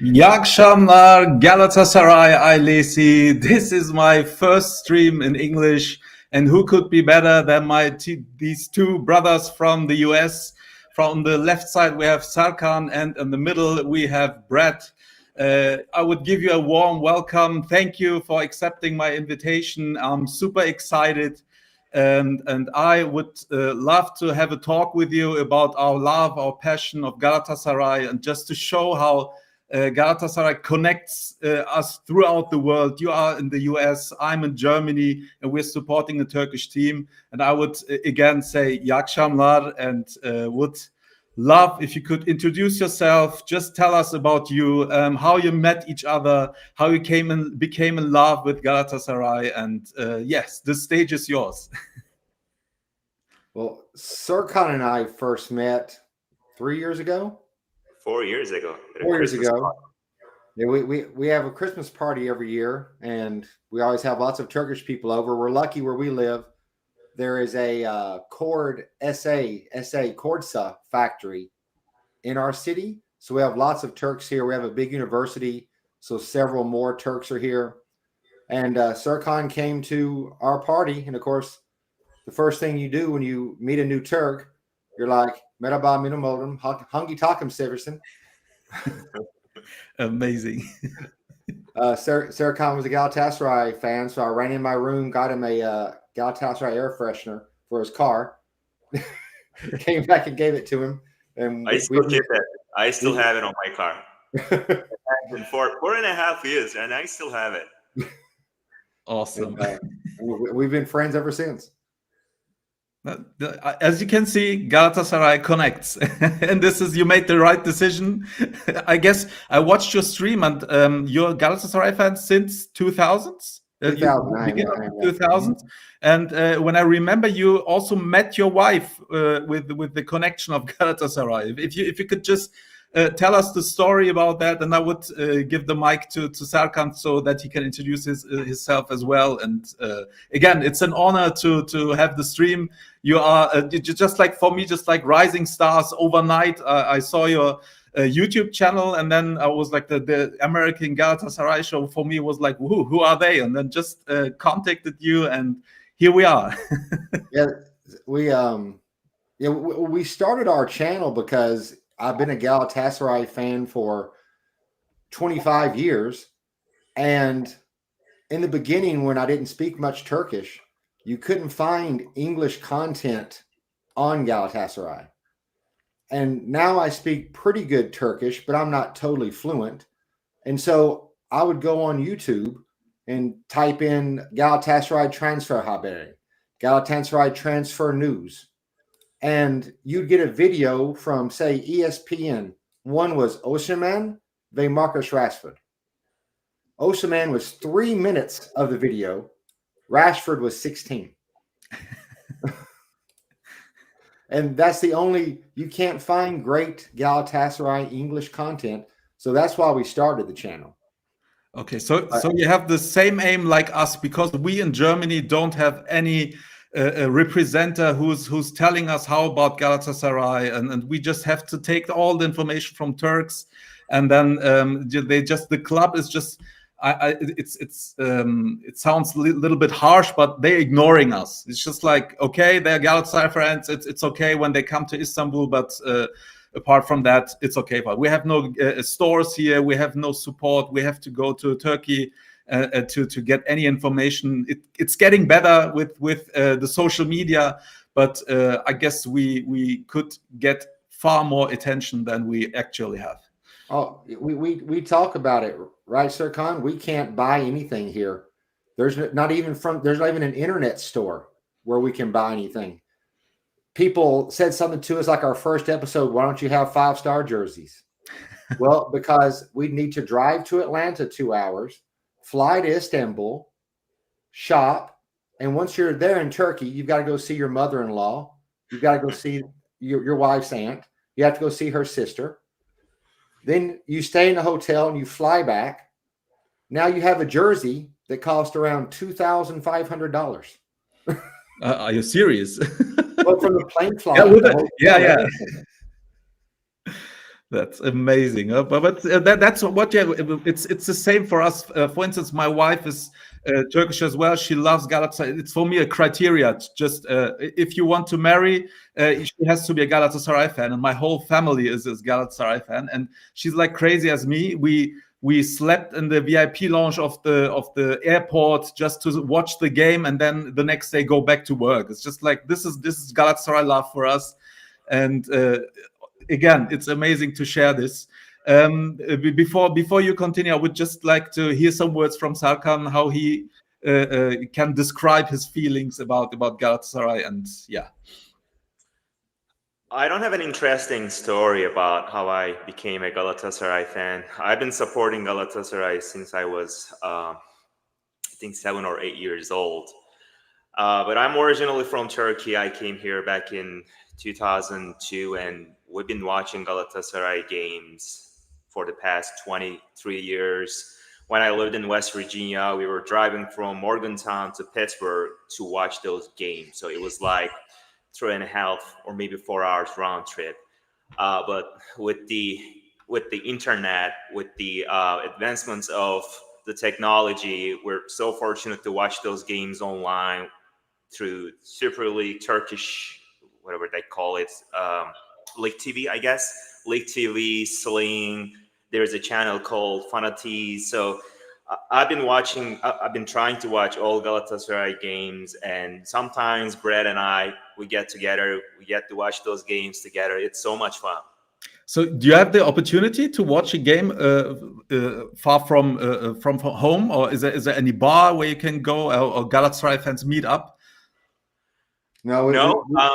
İyi akşamlar Galatasaray ailesi. This is my first stream in English, and who could be better than these two brothers from the US? From the left side we have Serkan, and in the middle we have Brad. I would give you a warm welcome. Thank you for accepting my invitation. I'm super excited, and I would love to have a talk with you about our love, our passion of Galatasaray, and just to show how Galatasaray connects us throughout the world. You are in the US, I'm in Germany, and we're supporting the Turkish team. And I would again say İyi akşamlar, and would love if you could introduce yourself. Just tell us about you, how you met each other, how you became in love with Galatasaray, and yes, the stage is yours. Well, Serkan and I first met 3 years ago. 4 years ago. 4 years ago. Yeah, we have a Christmas party every year, and we always have lots of Turkish people over. We're lucky where we live. There is a cord Kordsa factory in our city. So we have lots of Turks here. We have a big university, so several more Turks are here. And Serkan came to our party, and of course, the first thing you do when you meet a new Turk, you're like, "Merhaba, benim oğlum, hangi takım seversin?" Amazing. Serkan was a Galatasaray fan, so I ran in my room, got him a Galatasaray air freshener for his car. Came back and gave it to him. And I still keep it. I still have it on my car. It's been 4.5 years, and I still have it. Awesome. And, we've been friends ever since. As you can see, Galatasaray connects, and you made the right decision. I guess I watched your stream, and you're a Galatasaray fan since 2000s. 2000s, and when I remember, you also met your wife with the connection of Galatasaray. If you could just tell us the story about that, and I would give the mic to Serkan so that he can introduce himself as well. And again, it's an honor to have the stream. You are just like, for me, just like rising stars overnight. I saw your YouTube channel, and then I was like, the American Galatasaray Show for me was like, who are they? And then just contacted you, and here we are. We started our channel because I've been a Galatasaray fan for 25 years. And in the beginning, when I didn't speak much Turkish, you couldn't find English content on Galatasaray. And now I speak pretty good Turkish, but I'm not totally fluent. And so I would go on YouTube and type in Galatasaray transfer haberi, Galatasaray transfer news. And you'd get a video from, say, ESPN. One was Osimhen v Marcus Rashford. Osimhen was 3 minutes of the video. Rashford was 16. And that's the only, you can't find great Galatasaray English content. So that's why we started the channel. Okay, so you have the same aim like us, because we in Germany don't have any a representative who's telling us how about Galatasaray, and we just have to take all the information from Turks, and then the club is just it sounds a little bit harsh, but they're ignoring us. It's just like, okay, they're Galatasaray fans, it's okay when they come to Istanbul, but apart from that, it's okay. But we have no stores here, we have no support, we have to go to Turkey to get any information. It's getting better with the social media, but I guess we could get far more attention than we actually have. Oh, we talk about it, right, Serkan? We can't buy anything here. There's not even an internet store where we can buy anything. People said something to us like our first episode, why don't you have 5-star jerseys? Well, because we need to drive to Atlanta 2 hours, fly to Istanbul, shop, and once you're there in Turkey, you've got to go see your mother-in-law. You've got to go see your wife's aunt. You have to go see her sister. Then you stay in a hotel and you fly back. Now you have a jersey that cost around $2,500. Are you serious? Well, from the plane flight. Yeah. That's amazing. That's what it's the same for us. For instance, my wife is Turkish as well. She loves Galatasaray. It's for me a criteria. It's just if you want to marry, she has to be a Galatasaray fan, and my whole family is Galatasaray fan. And she's like crazy as me. We slept in the VIP lounge of the airport just to watch the game, and then the next day go back to work. It's just like this is Galatasaray love for us, and again, it's amazing to share this. Before you continue, I would just like to hear some words from Serkan, how he can describe his feelings about Galatasaray, and yeah. I don't have an interesting story about how I became a Galatasaray fan. I've been supporting Galatasaray since I was, I think, 7 or 8 years old. But I'm originally from Turkey. I came here back in 2002, and we've been watching Galatasaray games for the past 23 years. When I lived in West Virginia, we were driving from Morgantown to Pittsburgh to watch those games. So it was like 3.5 or maybe 4 hours round trip. But with the internet, with the advancements of the technology, we're so fortunate to watch those games online through Super League, Turkish, whatever they call it, League TV, I guess. League TV, Sling. There's a channel called Fanati. So I've been trying to watch all Galatasaray games, and sometimes Brad and I, we get together, we get to watch those games together. It's so much fun. So do you have the opportunity to watch a game far from home, or is there any bar where you can go, or Galatasaray fans meet up? No,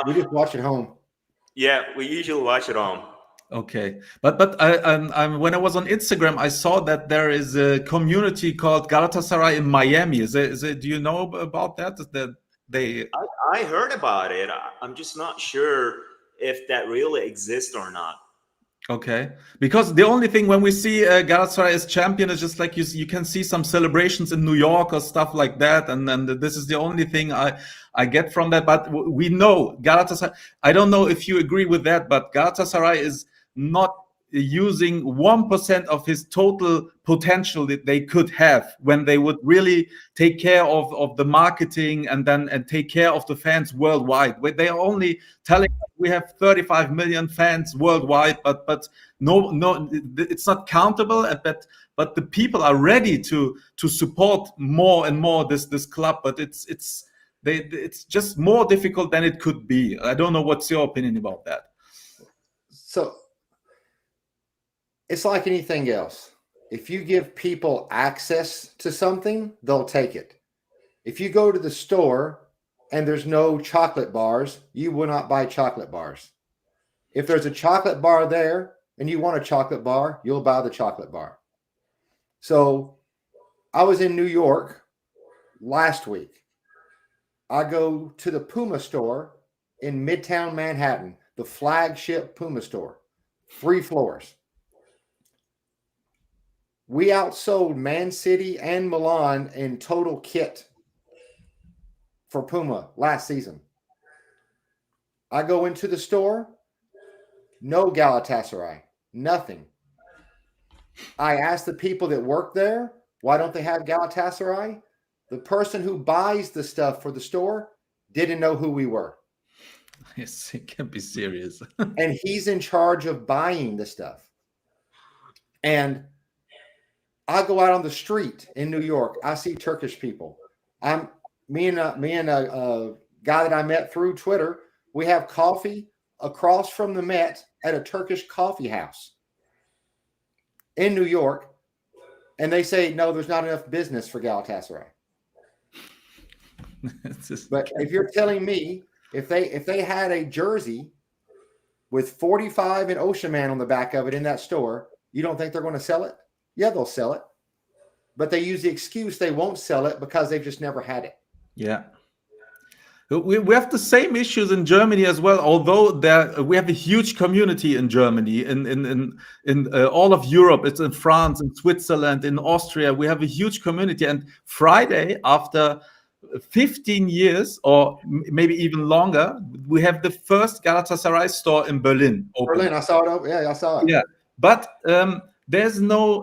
we just watch at home. Yeah, we usually watch at home. Okay, but when I was on Instagram, I saw that there is a community called Galatasaray in Miami. Is it? Do you know about that? I heard about it. I'm just not sure if that really exists or not. Okay, because the only thing when we see Galatasaray as champion is just like you can see some celebrations in New York or stuff like that, and this is the only thing I get from that. But we know Galatasaray. I don't know if you agree with that, but Galatasaray is not using 1% of his total potential that they could have when they would really take care of the marketing and take care of the fans worldwide. They are only telling us we have 35 million fans worldwide, but no, it's not countable. But the people are ready to support more and more this club. But it's just more difficult than it could be. I don't know what's your opinion about that. So it's like anything else. If you give people access to something, they'll take it. If you go to the store and there's no chocolate bars, you will not buy chocolate bars. If there's a chocolate bar there and you want a chocolate bar, you'll buy the chocolate bar. So I was in New York last week. I go to the Puma store in Midtown Manhattan, the flagship Puma store, 3 floors. We outsold Man City and Milan in total kit for Puma last season. I go into the store, no Galatasaray, nothing. I asked the people that work there, why don't they have Galatasaray? The person who buys the stuff for the store didn't know who we were. Yes, it can be serious. And he's in charge of buying the stuff. And I go out on the street in New York. I see Turkish people. Me and a guy that I met through Twitter. We have coffee across from the Met at a Turkish coffee house in New York, and they say no, there's not enough business for Galatasaray. But if you're telling me if they had a jersey with 45 and Ocean Man on the back of it in that store, you don't think they're going to sell it? Yeah, they'll sell it. But they use the excuse they won't sell it because they've just never had it. Yeah. We have the same issues in Germany as well, although we have a huge community in Germany, in all of Europe. It's in France, in Switzerland, in Austria. We have a huge community. And Friday, after 15 years or maybe even longer, we have the first Galatasaray store in Berlin. Berlin, I saw it. Yeah, I saw it. Yeah. but there's no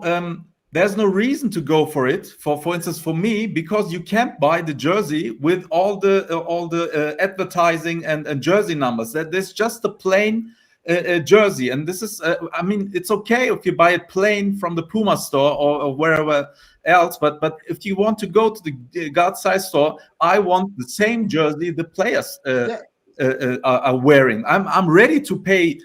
reason to go for it. For instance, for me, because you can't buy the jersey with all the advertising and jersey numbers. That there's just a plain jersey, and this is I mean, it's okay if you buy it plain from the Puma store or wherever else, but if you want to go to the Galatasaray store, I want the same jersey the players are wearing. I'm ready to pay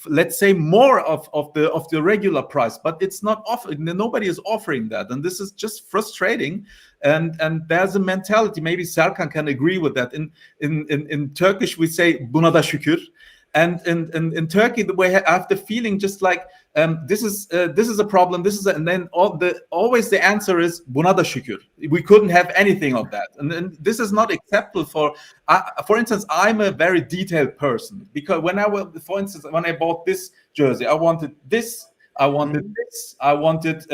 let's say more of the regular price, but it's not offered. Nobody is offering that, and this is just frustrating. And there's a mentality. Maybe Serkan can agree with that. In Turkish we say "Buna da şükür," and in Turkey I have the feeling just like this is a problem. And then always the answer is "Buna da şükür." We couldn't have anything of that, and this is not acceptable. For instance, I'm a very detailed person, because when I bought this jersey, I wanted this. I wanted this. I wanted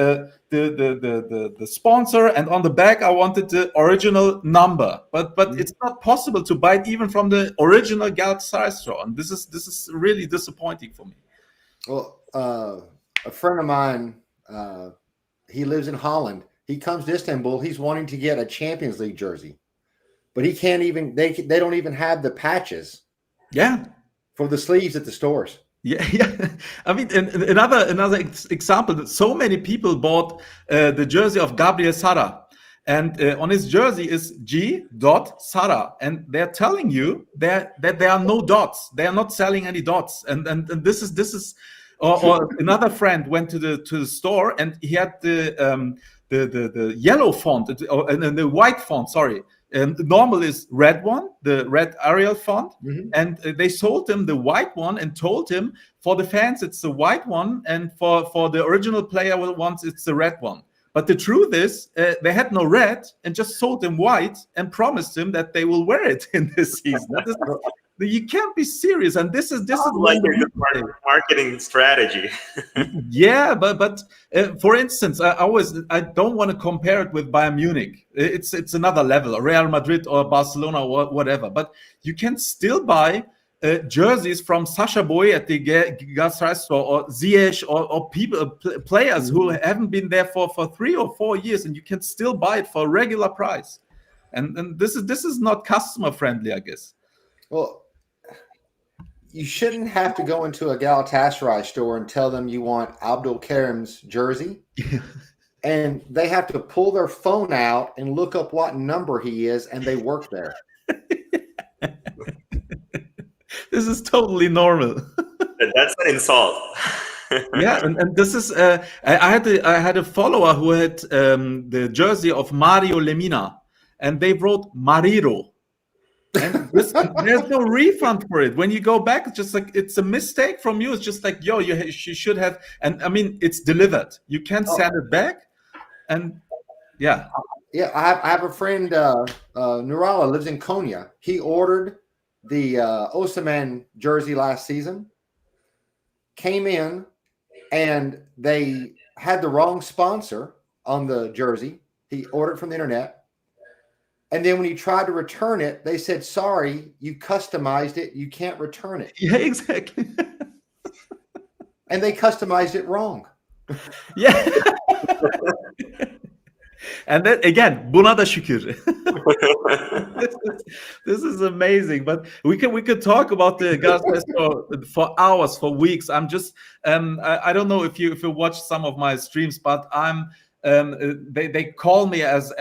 the sponsor, and on the back I wanted the original number. But it's not possible to buy it even from the original Galatasaray store, and this is really disappointing for me. Well, a friend of mine, he lives in Holland. He comes to Istanbul. He's wanting to get a Champions League jersey, but he can't even. They don't even have the patches. Yeah, for the sleeves at the stores. Yeah. I mean, another example that so many people bought the jersey of Gabriel Sara, and on his jersey is G. Sara, and they're telling you that there are no dots. They are not selling any dots, and this is. Or another friend went to the store, and he had the yellow font and the white font. Sorry. Normal is red one, the red Arial font, and they sold him the white one and told him for the fans it's the white one, and for the original player ones it's the red one. But the truth is they had no red and just sold him white and promised him that they will wear it in this season. You can't be serious, and this is like a good marketing strategy. Yeah, but for instance, I don't want to compare it with Bayern Munich. It's another level, Real Madrid or Barcelona or whatever. But you can still buy jerseys from Sasha Boy at the Galatasaray store, or Ziyech, or people players who haven't been there for 3 or 4 years, and you can still buy it for a regular price. And this is not customer friendly, I guess. Well, you shouldn't have to go into a Galatasaray store and tell them you want Abdul Karim's jersey. And they have to pull their phone out and look up what number he is, and they work there. This is totally normal. That's an insult. Yeah, and this is I had a follower who had the jersey of Mario Lemina, and they wrote Mariro. And there's no refund for it. When you go back, it's just like it's a mistake from you. It's just like, yo, you should have. And I mean, it's delivered. You can't send it back. And yeah, I have a friend, Nurala, lives in Konya. He ordered the Osimhen jersey last season. Came in, and they had the wrong sponsor on the jersey. He ordered from the internet. And then when he tried to return it, they said, sorry, you customized it. You can't return it. Yeah, exactly. And they customized it wrong. Yeah. And then again, buna da şükür. This is amazing. But we could talk about the Galatasaray for hours, for weeks. I'm just I don't know if you watch some of my streams, but I'm they call me as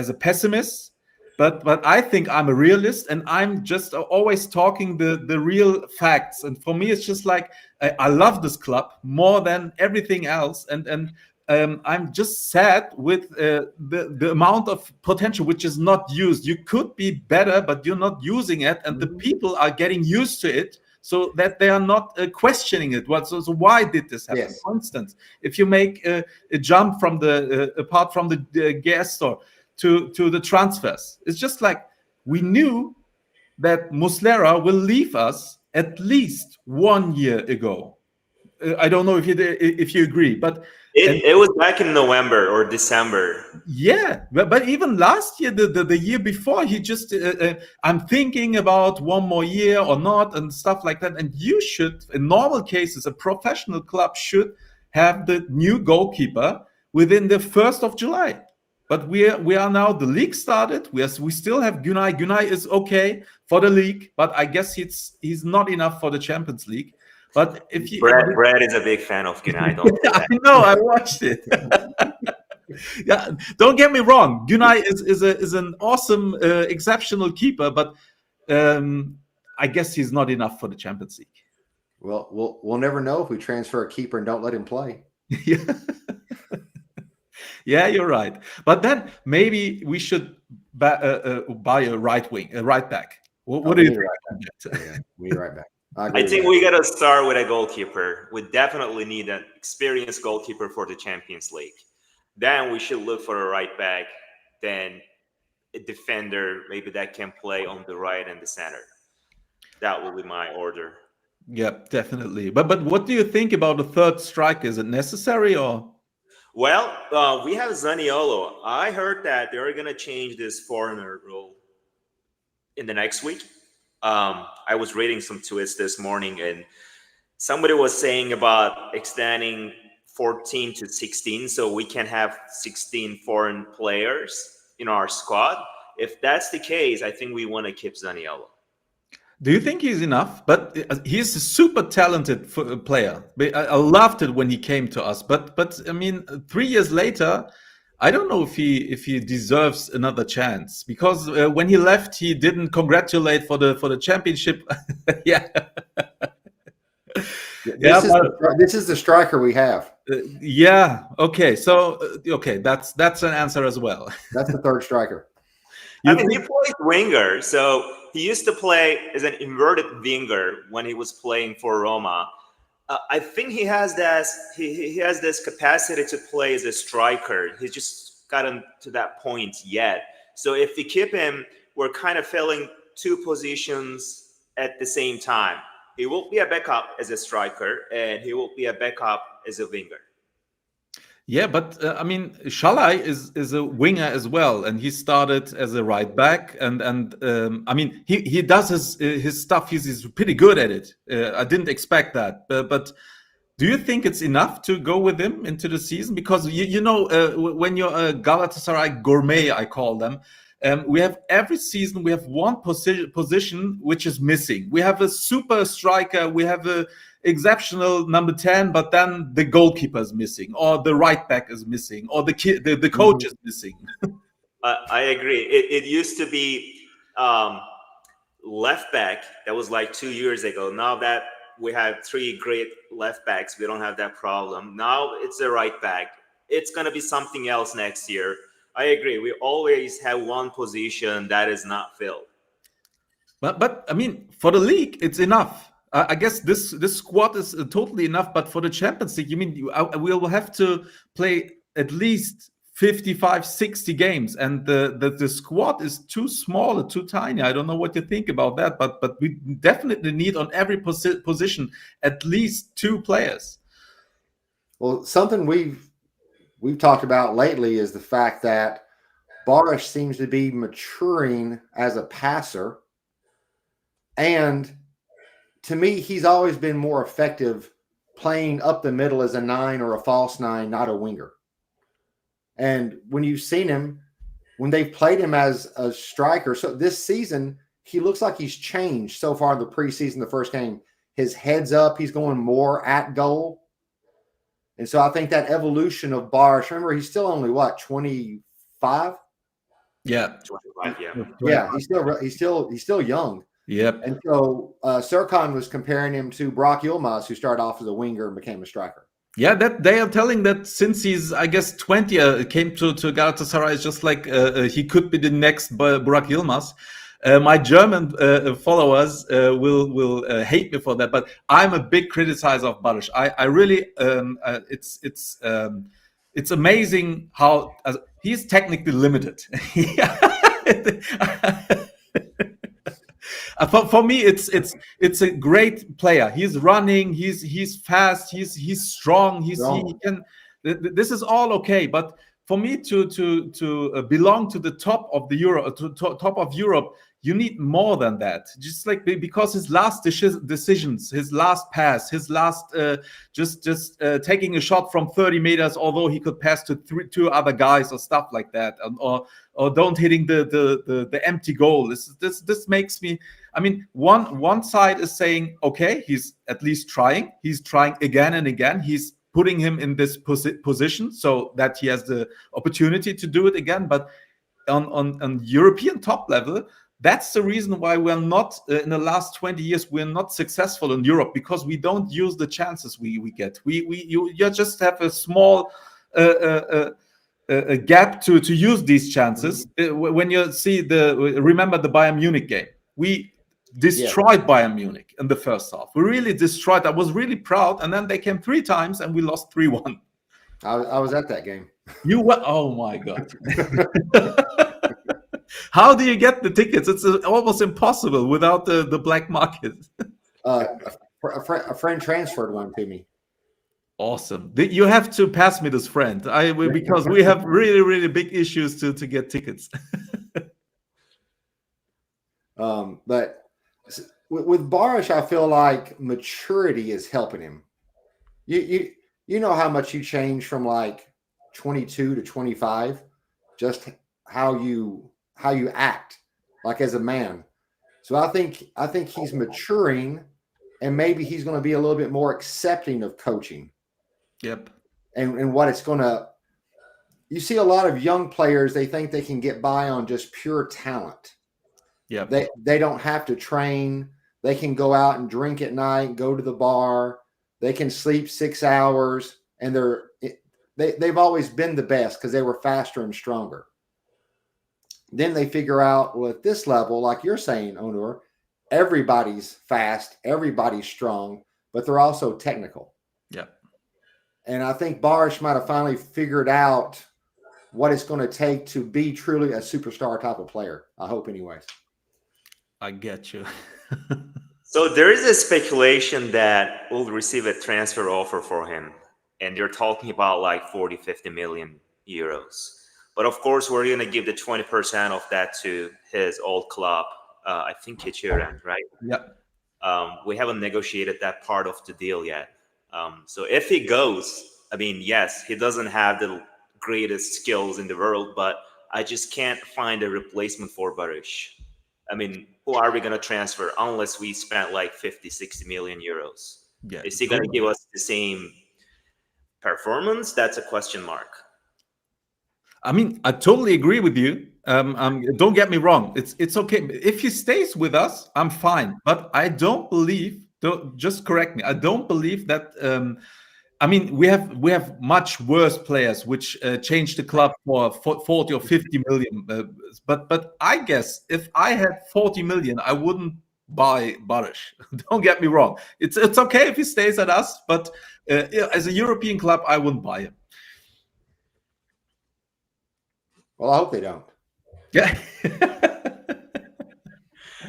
a pessimist, but I think I'm a realist, and I'm just always talking the real facts. And for me, it's just like I love this club more than everything else, and I'm just sad with the amount of potential which is not used. You could be better, but you're not using it, and the people are getting used to it, so that they are not questioning it. So why did this happen? Yes. For instance, if you make a jump from apart from the gas store to the transfers, it's just like we knew that Muslera will leave us at least 1 year ago. I don't know if you agree, but it was back in November or December. yeah, but even last year, the year before, he just I'm thinking about one more year or not and stuff like that. And you should, in normal cases, a professional club should have the new goalkeeper within the 1st of July. But we are now, the league started. We still have Günay. Günay is okay for the league, but I guess he's not enough for the Champions League. But if you Brad is a big fan of Günay. Don't say that. I know, I watched it. Yeah, don't get me wrong. Günay is an awesome, exceptional keeper, but I guess he's not enough for the Champions League. Well, we'll never know if we transfer a keeper and don't let him play. Yeah. Yeah, you're right. But then maybe we should buy a right back. What do you think? Yeah, we'll be right back. I think we got to start with a goalkeeper. We definitely need an experienced goalkeeper for the Champions League. Then we should look for a right back, then a defender, maybe that can play on the right and the center. That will be my order. Yeah, definitely. But what do you think about the third striker? Is it necessary or? Well, we have Zaniolo. I heard that they're going to change this foreigner rule in the next week. I was reading some tweets this morning, and somebody was saying about extending 14 to 16, so we can have 16 foreign players in our squad. If that's the case, I think we want to keep Zaniolo. Do you think he's enough? But he's a super talented player. I loved it when he came to us. But I mean, 3 years later, I don't know if he deserves another chance, because when he left, he didn't congratulate for the championship. Yeah. This is the striker we have. Yeah. Okay. So okay, that's an answer as well. That's the third striker. I mean, he plays winger, so he used to play as an inverted winger when he was playing for Roma. I think he has this capacity to play as a striker. He's just gotten to that point yet. So if we keep him, we're kind of filling two positions at the same time. He will be a backup as a striker, and he will be a backup as a winger. Yeah, but I mean, Shalai is a winger as well, and he started as a right back, and I mean, he does his stuff. He's pretty good at it. I didn't expect that, but do you think it's enough to go with him into the season? Because you know, when you're a Galatasaray gourmet, I call them. We have every season we have one position which is missing. We have a super striker, we have a exceptional number 10, but then the goalkeeper is missing, or the right back is missing, or the coach is missing. I agree. It used to be left back. That was like 2 years ago. Now that we have three great left backs, we don't have that problem. Now it's a right back. It's going to be something else next year. I agree. We always have one position that is not filled. But I mean, for the league, it's enough. I guess this squad is totally enough. But for the Champions League, you mean we will have to play at least 55, 60 games, and the squad is too small, too tiny. I don't know what you think about that, but we definitely need on every position at least two players. Well, something we've talked about lately is the fact that Baris seems to be maturing as a passer. And to me, he's always been more effective playing up the middle as a 9 or a false 9, not a winger. And when you've seen him, when they've played him as a striker, so this season, he looks like he's changed so far in the preseason, the first game. His head's up. He's going more at goal. And so I think that evolution of Baris, remember, he's still only, what, 25? Yeah. 25, yeah. Yeah, he's still young. Yep. And so Serkan was comparing him to Brock Yilmaz, who started off as a winger and became a striker. Yeah, that they are telling that since he's, I guess, 20, came to Galatasaray, just like he could be the next Burak Yilmaz. My German followers will hate me for that, but I'm a big criticizer of Baris. I really, it's amazing how he's technically limited. For me, it's a great player. He's running. He's fast. He's strong. He can. This is all okay. But for me to belong to the top of the top of Europe, you need more than that. Just like because his last decisions, his last pass, his last just taking a shot from 30 meters, although he could pass to two other guys or stuff like that, or don't hitting the empty goal. This makes me. I mean, one side is saying, okay, he's at least trying. He's trying again and again. He's putting him in this position so that he has the opportunity to do it again. But on European top level, that's the reason why we're not in the last 20 years we're not successful in Europe, because we don't use the chances we get. You just have a small a gap to use these chances. When you see remember the Bayern Munich game, we destroyed Bayern Munich in the first half. We really destroyed. I was really proud, and then they came 3 times and we lost 3-1. I was at that game. You were? Oh my God. How do you get the tickets? It's almost impossible without the black market. A friend transferred one to me. Awesome. You have to pass me this friend, because we have really, really big issues to get tickets. But with Baris, I feel like maturity is helping him. You know how much you change from like 22 to 25, just how you act like as a man. So I think he's maturing, and maybe he's going to be a little bit more accepting of coaching. Yep. And what it's going to. You see a lot of young players, they think they can get by on just pure talent. Yeah. They don't have to train. They can go out and drink at night, go to the bar. They can sleep 6 hours, and they've always been the best because they were faster and stronger. Then they figure out, well, at this level, like you're saying, Onur, everybody's fast, everybody's strong, but they're also technical. Yeah. And I think Baris might have finally figured out what it's going to take to be truly a superstar type of player. I hope anyways. I get you. So there is a speculation that we'll receive a transfer offer for him. And they're talking about like 40, 50 million euros. But of course, we're going to give the 20% of that to his old club. I think Keçiören, right? Yep. We haven't negotiated that part of the deal yet. So if he goes, I mean, yes, he doesn't have the greatest skills in the world, but I just can't find a replacement for Baris. I mean, who are we going to transfer unless we spent like 50, 60 million euros? Yeah. Is he going to give us the same performance? That's a question mark. I mean, I totally agree with you. Don't get me wrong. It's okay. If he stays with us, I'm fine. But I don't believe, just correct me, I don't believe that I mean, we have much worse players which changed the club for 40 or 50 million. But I guess if I had 40 million, I wouldn't buy Baris. Don't get me wrong. It's okay if he stays at us, but as a European club, I wouldn't buy him. Well, I hope they don't. Yeah.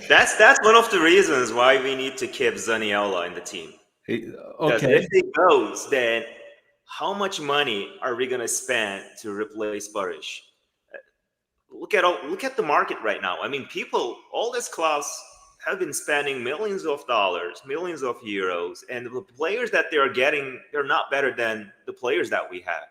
That's one of the reasons why we need to keep Zaniolo in the team. Okay. If he goes, then how much money are we going to spend to replace Baris? Look at the market right now. I mean, all these clubs have been spending millions of dollars, millions of euros, and the players that they are getting, they're not better than the players that we have.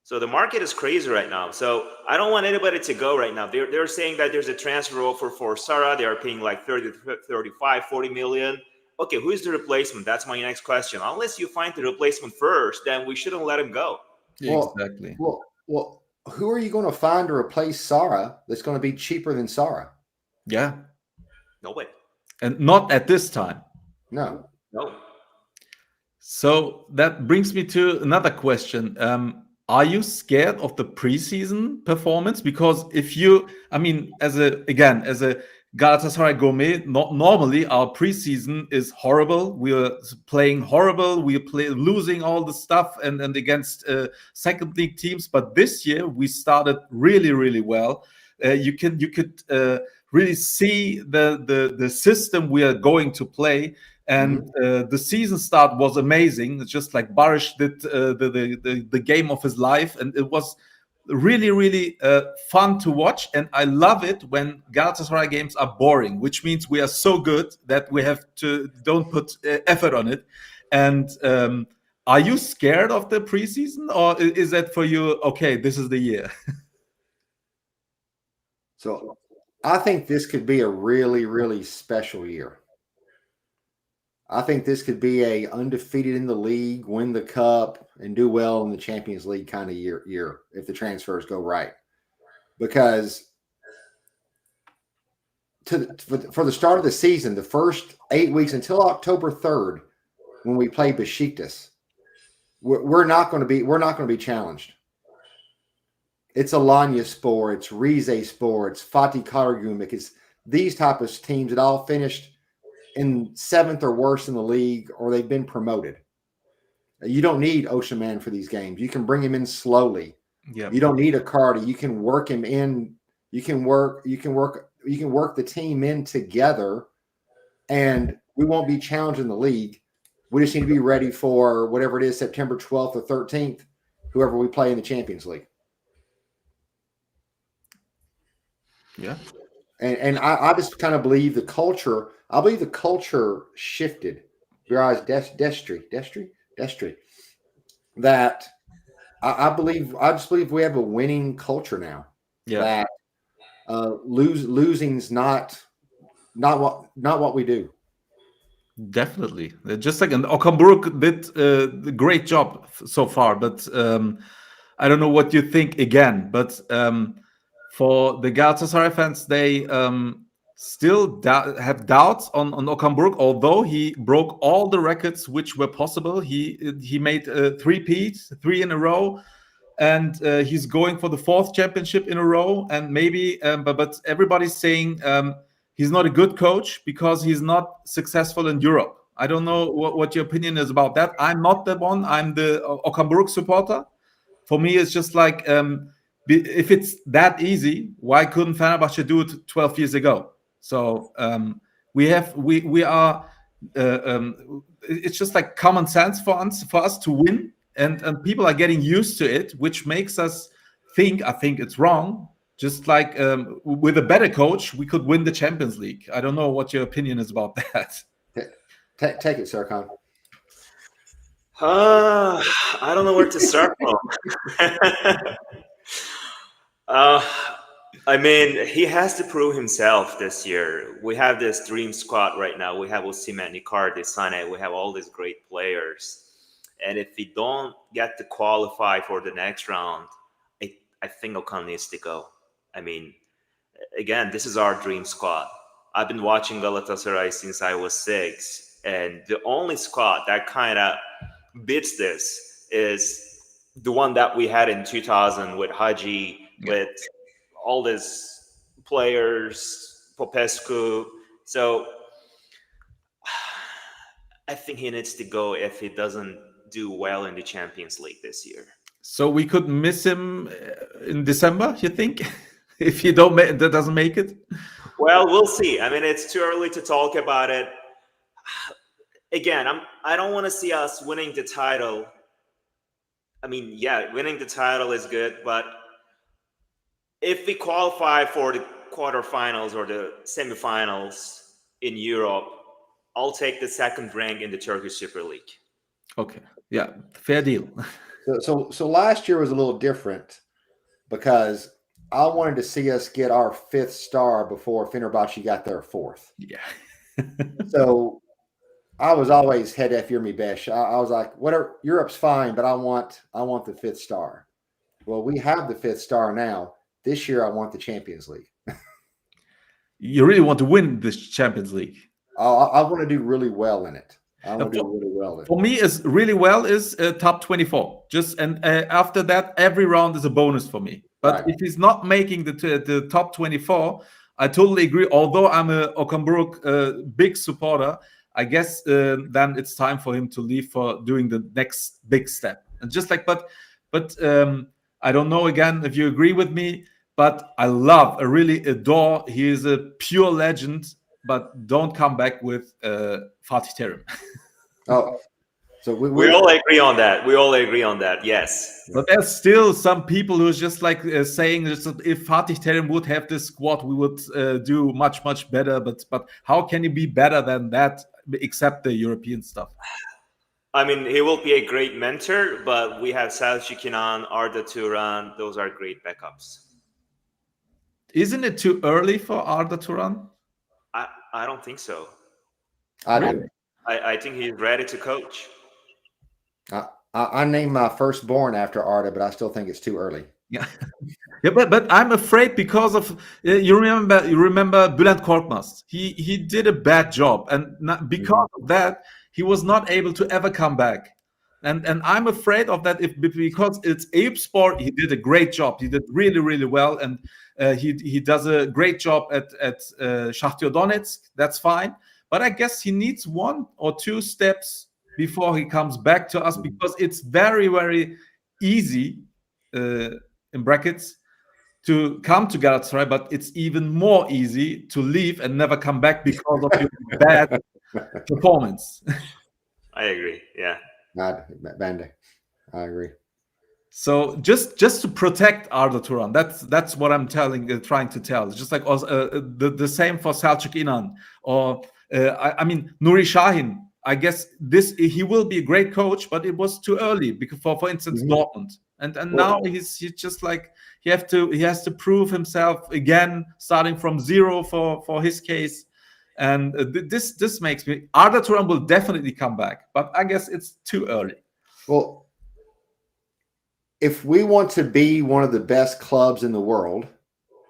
So the market is crazy right now. So I don't want anybody to go right now. They're saying that there's a transfer offer for Sara. They are paying like 30, 35, 40 million. Okay, who is the replacement? That's my next question. Unless you find the replacement first, then we shouldn't let him go. Exactly. Well, who are you going to find to replace Sara that's going to be cheaper than Sara? Yeah. No way. And not at this time. No. So that brings me to another question. Are you scared of the preseason performance? Because as a Galatasaray Gourmet, normally our preseason is horrible. We are playing horrible. We are losing all the stuff and against second league teams. But this year we started really, really well. You could really see the system we are going to play. And the season start was amazing. It's just like Baris did the game of his life, and it was really, really fun to watch. And I love it when Galatasaray games are boring, which means we are so good that we have to don't put effort on it. And are you scared of the preseason, or is that for you, okay, this is the year? So I think this could be a really, really special year. I think this could be a undefeated in the league, win the cup, and do well in the Champions League kind of year if the transfers go right. Because for the start of the season, the first 8 weeks until October 3rd, when we play Besiktas, we're not going to be challenged. It's Alanyaspor, it's Rizespor, it's Fatih Karagümrük, it's these type of teams that all finished in 7th or worse in the league, or they've been promoted. You don't need Osimhen for these games. You can bring him in slowly. Yeah. You don't need a Cardi. You can work him in. You can work the team in together, and we won't be challenged in the league. We just need to be ready for whatever it is, September 12th or 13th, whoever we play in the Champions League. Yeah. And I just kind of believe the culture. I believe the culture shifted. Destry. That I just believe we have a winning culture now. Yeah. That losing's not what we do. Definitely. Just like, and Okan Buruk did a great job so far, but I don't know what you think again. But for the Galatasaray fans, they still have doubts on Okan Buruk, although he broke all the records which were possible. He made 3 in a row, and he's going for the 4th championship in a row. And maybe, but everybody's saying he's not a good coach because he's not successful in Europe. I don't know what your opinion is about that. I'm not the one. I'm the Okan Buruk supporter. For me, it's just like, if it's that easy, why couldn't Fenerbahce do it 12 years ago? So we are. It's just like common sense for us to win, and people are getting used to it, which makes us think. I think it's wrong. Just like with a better coach, we could win the Champions League. I don't know what your opinion is about that. Take it, Serkan. I don't know where to start from. I mean, he has to prove himself this year. We have this dream squad right now. We have Osimhen, Icardi, Sane. We have all these great players. And if we don't get to qualify for the next round, I think Okan needs to go. I mean, again, this is our dream squad. I've been watching Galatasaray since I was 6. And the only squad that kind of beats this is the one that we had in 2000 with Haji, with all these players, Popescu. So I think he needs to go if he doesn't do well in the Champions League this year. So we could miss him in December, you think? If he doesn't make it? Well, we'll see. I mean, it's too early to talk about it. Again, I don't want to see us winning the title. I mean, yeah, winning the title is good, but if we qualify for the quarterfinals or the semifinals in Europe, I'll take the 2nd rank in the Turkish Super League. Okay, yeah, fair deal. So last year was a little different because I wanted to see us get our 5th star before Fenerbahce got their 4th. Yeah. So I was always head F Yirmi Besh. I was like, whatever, Europe's fine, but I want the 5th star. Well, we have the 5th star now. This year, I want the Champions League. You really want to win this Champions League? I want to do really well in it. I want to do really well in it. For me, is really well is top 24. After that, every round is a bonus for me. But if he's not making the top 24, I totally agree. Although I'm a Okan Buruk big supporter, I guess then it's time for him to leave for doing the next big step. And just like, but I don't know again if you agree with me. but I really adore. He is a pure legend, but don't come back with Fatih Terim. Oh, so we all agree on that. We all agree on that. Yes. But there's still some people who's just like saying if Fatih Terim would have this squad, we would do much better. But how can you be better than that, except the European stuff? I mean, he will be a great mentor, but we have Selçuk İnan, Arda Turan. Those are great backups. Isn't it too early for Arda Turan? I don't think so. I do. I think he's ready to coach. I named my firstborn after Arda, but I still think it's too early. Yeah, yeah, but I'm afraid because of you remember Bülent Korkmaz. He did a bad job, and because of that, he was not able to ever come back. And I'm afraid of that because it's Eyüpspor. He did a great job. He did really well, and he does a great job at Shakhtar Donetsk. That's fine, but I guess he needs 1 or 2 steps before he comes back to us, because it's very easy in brackets to come to Galatasaray, but it's even more easy to leave and never come back because of your bad performance. I agree. Yeah. I agree. So just to protect Arda Turan, that's what I'm trying to tell. It's just like the same for Selçuk İnan, or I mean Nuri Şahin. I guess he will be a great coach, but it was too early because for instance Dortmund, and now he's just like he has to prove himself again, starting from zero for his case, and this makes me Arda Turan will definitely come back, but I guess it's too early. Well, if we want to be one of the best clubs in the world,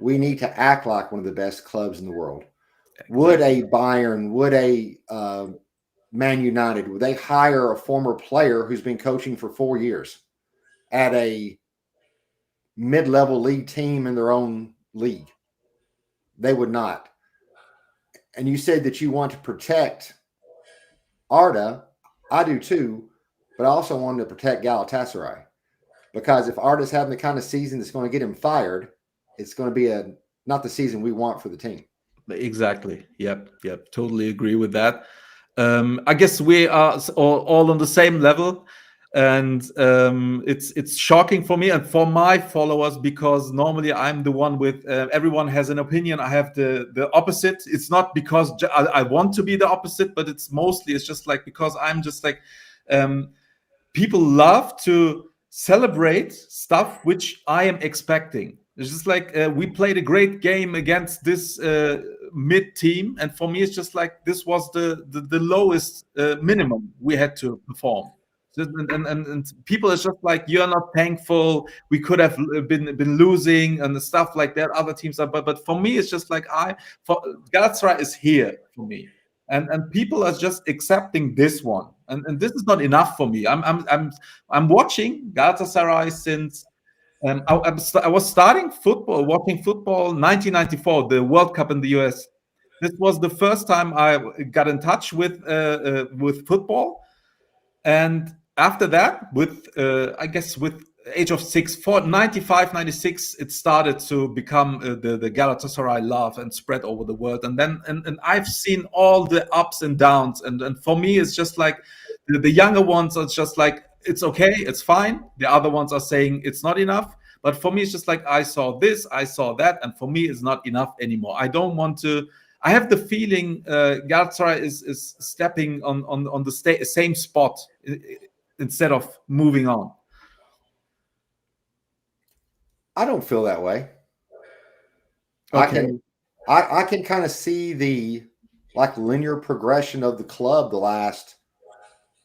we need to act like one of the best clubs in the world. Exactly. Would a Bayern, would a Man United, would they hire a former player who's been coaching for 4 years at a mid-level league team in their own league? They would not. And you said that you want to protect Arda. I do too, but I also want to protect Galatasaray, because if Arda's having the kind of season that's going to get him fired, it's going to be not the season we want for the team. Exactly. Yep. Totally agree with that. I guess we are all on the same level, and it's shocking for me and for my followers, because normally I'm the one with everyone has an opinion. I have the opposite. It's not because I want to be the opposite, but it's just like because I'm just like people love to celebrate stuff which I am expecting. It's just like we played a great game against this mid team, and for me, it's just like this was the lowest minimum we had to perform. And people are just like, you're not thankful. We could have been losing and stuff like that. Other teams are, but for me, it's just like Galatasaray is here for me, and people are just accepting this one, and this is not enough for me. I'm watching Galatasaray since. I was watching football 1994, the World Cup in the US. This was the first time I got in touch with football, and after that, I guess with age of 95, 96, it started to become the Galatasaray love and spread over the world. And then and I've seen all the ups and downs, and for me, it's just like the younger ones are just like, it's okay, it's fine. The other ones are saying it's not enough. But for me, it's just like, I saw this, I saw that, and for me, it's not enough anymore. I don't want to. I have the feeling Galatasaray is stepping on the same spot instead of moving on. I don't feel that way. Okay. I can kind of see the linear progression of the club the last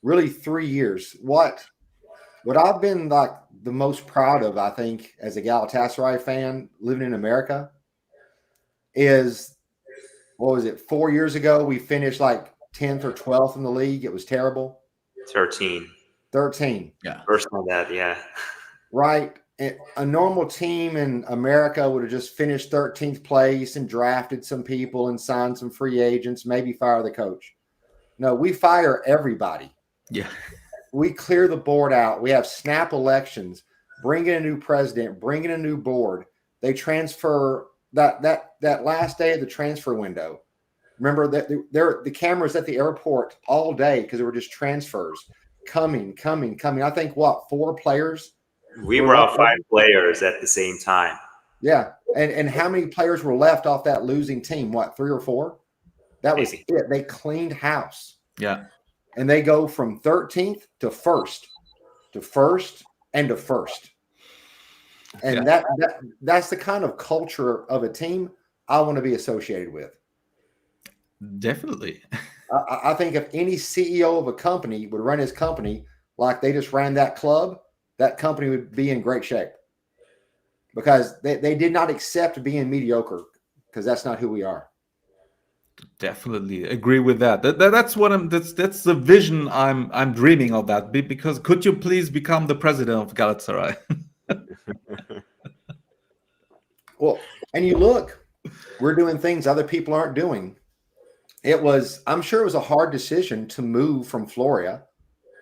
really 3 years. What I've been like the most proud of, I think, as a Galatasaray fan living in America is, what was it, 4 years ago, we finished like 10th or 12th in the league. It was terrible. 13. Yeah. First on that, yeah. Right. A normal team in America would have just finished 13th place and drafted some people and signed some free agents, maybe fire the coach. No, we fire everybody. Yeah. We clear the board out. We have snap elections, bring in a new president, bring in a new board. they transfer that last day of the transfer window. Remember that the cameras at the airport all day because they were just transfers coming. I think 4 players. We were out 5 players at the same time. Yeah, and how many players were left off that losing team? 3 or 4? That was Maybe. it. They cleaned house. Yeah. And they go from 13th to 1st, to 1st and to 1st. And that's the kind of culture of a team I want to be associated with. Definitely. I think if any CEO of a company would run his company like they just ran that club, that company would be in great shape. Because they did not accept being mediocre, because that's not who we are. Definitely agree with that. That's what that's the vision I'm dreaming of, that. Because could you please become the president of Galatasaray? Well, and you look, we're doing things other people aren't doing. I'm sure it was a hard decision to move from Florida,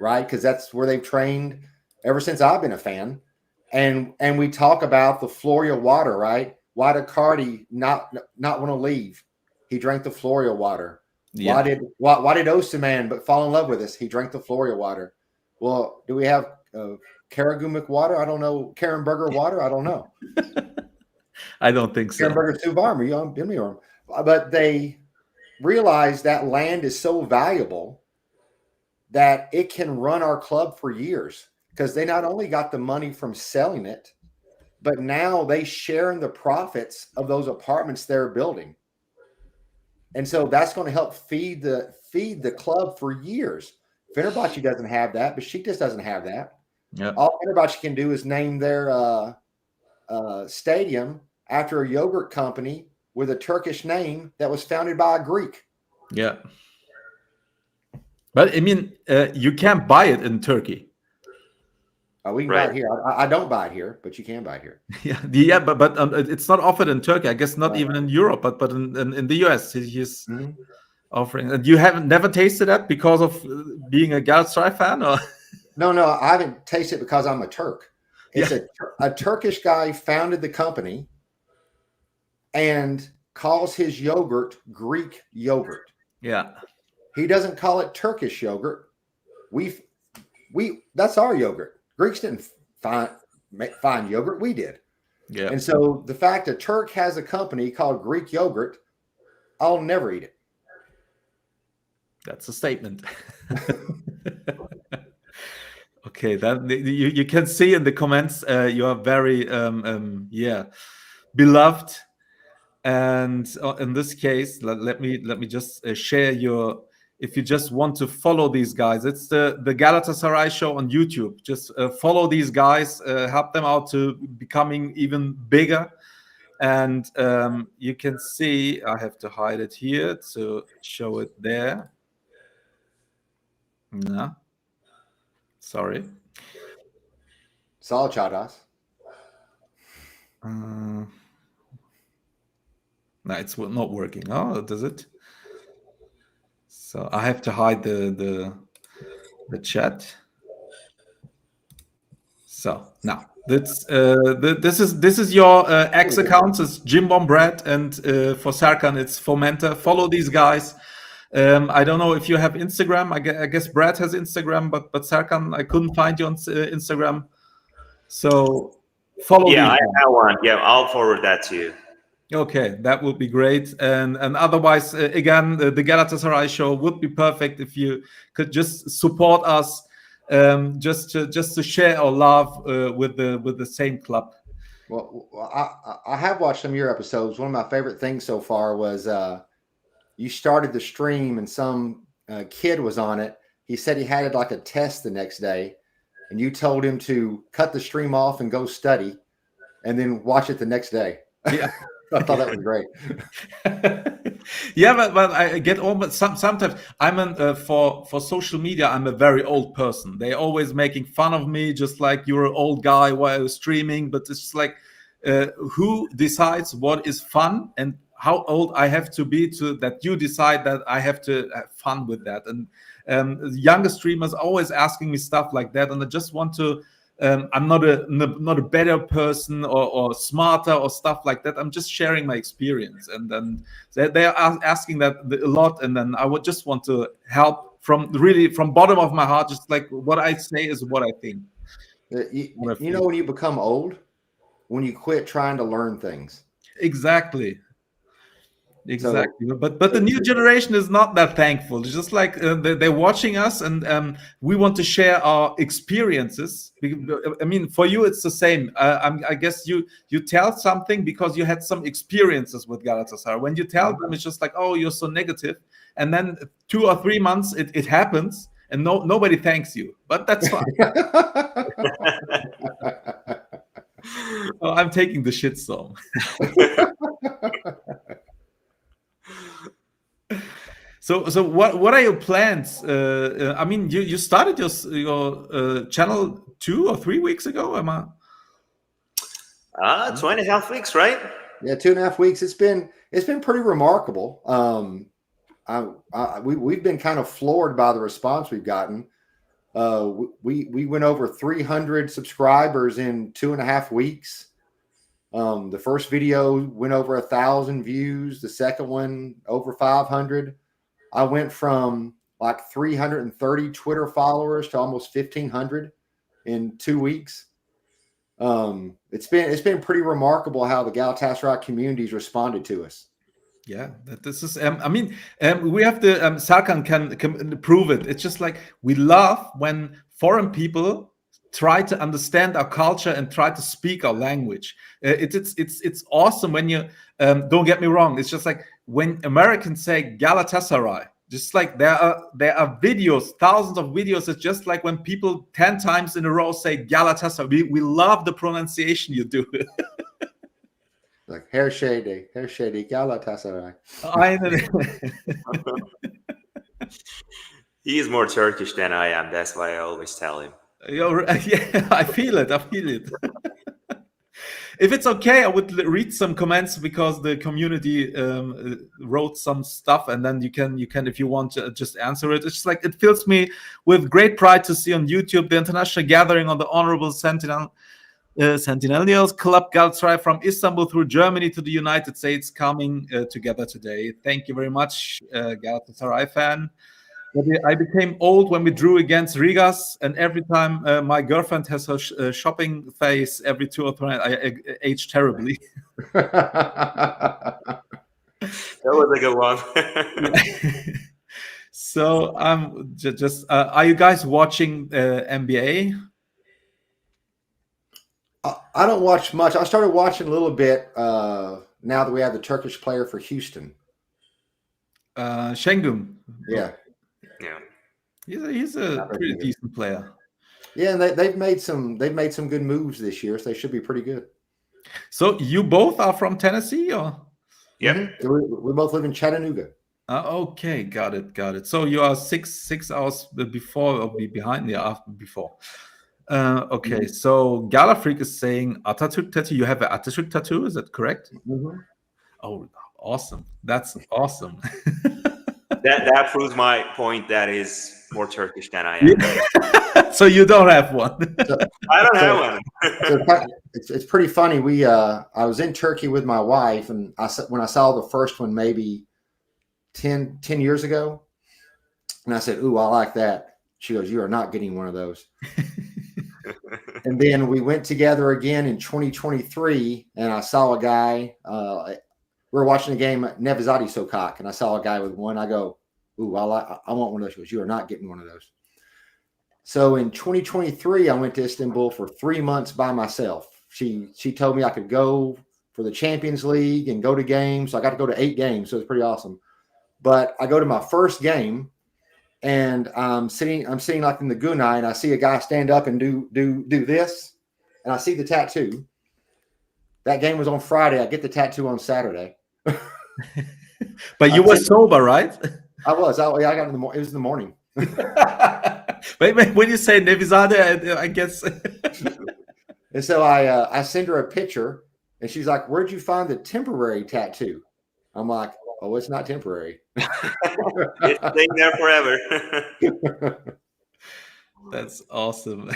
right? Because that's where they've trained ever since I've been a fan. And we talk about the Florida water, right? Why did Cardi not want to leave? He drank the Florida water. Yeah. Why did Osterman but fall in love with us? He drank the Florida water. Well, do we have Karagumic water? I don't know. Karenberger water? I don't know. I don't think so. Karenberger's too warm. But they realize that land is so valuable that it can run our club for years, because they not only got the money from selling it, but now they share in the profits of those apartments they're building. And so that's going to help feed the club for years. Fenerbahce doesn't have that, but Besiktas doesn't have that. Yeah. All Fenerbahce can do is name their stadium after a yogurt company with a Turkish name that was founded by a Greek. Yeah. But I mean, you can't buy it in Turkey. We can buy it here. I don't buy it here, but you can buy it here. Yeah, but it's not offered in Turkey. I guess not even in Europe, but in the US, he's offering. And you haven't never tasted that because of being a Galatasaray fan, or? No, I haven't tasted it because I'm a Turk. It's a Turkish guy founded the company and calls his yogurt Greek yogurt. Yeah. He doesn't call it Turkish yogurt. That's our yogurt. Greeks didn't find yogurt. We did. Yeah. And so the fact a Turk has a company called Greek yogurt, I'll never eat it. That's a statement. Okay, that you can see in the comments you are very beloved, and in this case, let me just share your. If you just want to follow these guys, it's the Galatasaray Show on YouTube. Just follow these guys, help them out to becoming even bigger. And you can see, I have to hide it here to show it there. No, sorry. Saw Chadas. No, it's not working. Oh, does it? So I have to hide the chat. So now this is your X accounts. It's Jimbom Brad, and for Serkan it's Fomenta. Follow these guys. I don't know if you have Instagram. I guess Brad has Instagram, but Serkan, I couldn't find you on Instagram. So follow. Yeah, I have one. Yeah, I'll forward that to you. Okay, that would be great. And otherwise, again, the Galatasaray Show would be perfect if you could just support us, just to share our love with the same club. Well, I have watched some of your episodes. One of my favorite things so far was you started the stream and some kid was on it. He said he had it like a test the next day, and you told him to cut the stream off and go study, and then watch it the next day. Yeah. I thought that was great. Yeah, but I get almost sometimes I'm for social media. I'm a very old person. They're always making fun of me, just like you're an old guy while streaming. But it's just like who decides what is fun and how old I have to be to that you decide that I have to have fun with that. And younger streamers always asking me stuff like that, and I just want to I'm not a better person or smarter or stuff like that. I'm just sharing my experience, and then they are asking that a lot, and then I would just want to help from bottom of my heart. Just like what I say is what I think. You know, when you become old, when you quit trying to learn things. Exactly. But the new generation is not that thankful. It's just like they're watching us, and we want to share our experiences. I mean, for you it's the same. I guess you tell something because you had some experiences with Galatasaray. When you tell them, it's just like, oh, you're so negative, and then 2 or 3 months it happens, and nobody thanks you. But that's fine. Oh, I'm taking the shitstorm. So what are your plans? I mean, you started your channel 2 or 3 weeks ago, am I? 2.5 weeks, right? Yeah, 2.5 weeks. It's been pretty remarkable. We've been kind of floored by the response we've gotten. We went over 300 subscribers in 2.5 weeks. The first video went over 1,000 views. The second one over 500. I went from like 330 Twitter followers to almost 1,500 in 2 weeks. It's been pretty remarkable how the Galatasaray community's responded to us. Yeah, this is. I mean, we have to. Serkan can prove it. It's just like we love when foreign people try to understand our culture and try to speak our language. It's awesome when you. Don't get me wrong. It's just like when Americans say Galatasaray. Just like there are videos, thousands of videos. It's just like when people 10 times in a row say Galatasaray. We love the pronunciation you do. Like hair shady, Galatasaray. He is more Turkish than I am. That's why I always tell him. Yeah, I feel it. If it's okay, I would read some comments because the community wrote some stuff, and then you can, if you want to just answer it. It's just like it fills me with great pride to see on YouTube the international gathering on the Honorable Centennials Club Galatasaray from Istanbul through Germany to the United States coming together today. Thank you very much, Galatasaray fan. I became old when we drew against Rigas, and every time my girlfriend has her shopping phase every 2 or 3 I age terribly. That was a good one. So just are you guys watching NBA? I don't watch much. I started watching a little bit now that we have the Turkish player for Houston. Şengün. Yeah. He's a pretty decent player. Yeah, and they've made some good moves this year, so they should be pretty good. So you both are from Tennessee, or? Yeah. Mm-hmm. We both live in Chattanooga. Okay, got it. So you are 6 hours before or behind? Yeah, after before. Okay, so Galafreak is saying Atatürk tattoo. You have an Atatürk tattoo, is that correct? Mm-hmm. Oh, awesome. That's awesome. That proves my point that is more Turkish than I am. So you don't have one. I don't have one. It's pretty funny. I was in Turkey with my wife, and when I saw the first one maybe 10 years ago, and I said, "Ooh, I like that." She goes, "You are not getting one of those." And then we went together again in 2023, and I saw a guy. We were watching a game at Nevzati Sokak, and I saw a guy with one. I go, "Ooh, I want one of those." She goes, "You are not getting one of those." So in 2023, I went to Istanbul for 3 months by myself. She told me I could go for the Champions League and go to games. So I got to go to 8 games, so it's pretty awesome. But I go to my first game, and I'm sitting like in the Gunai, and I see a guy stand up and do this, and I see the tattoo. That game was on Friday. I get the tattoo on Saturday. But you were sober, right? I was. I got it in the morning. It was in the morning. But when you say Nevizade, I guess. And so I send her a picture, and she's like, "Where'd you find the temporary tattoo?" I'm like, "Oh, it's not temporary. It's staying there forever." That's awesome.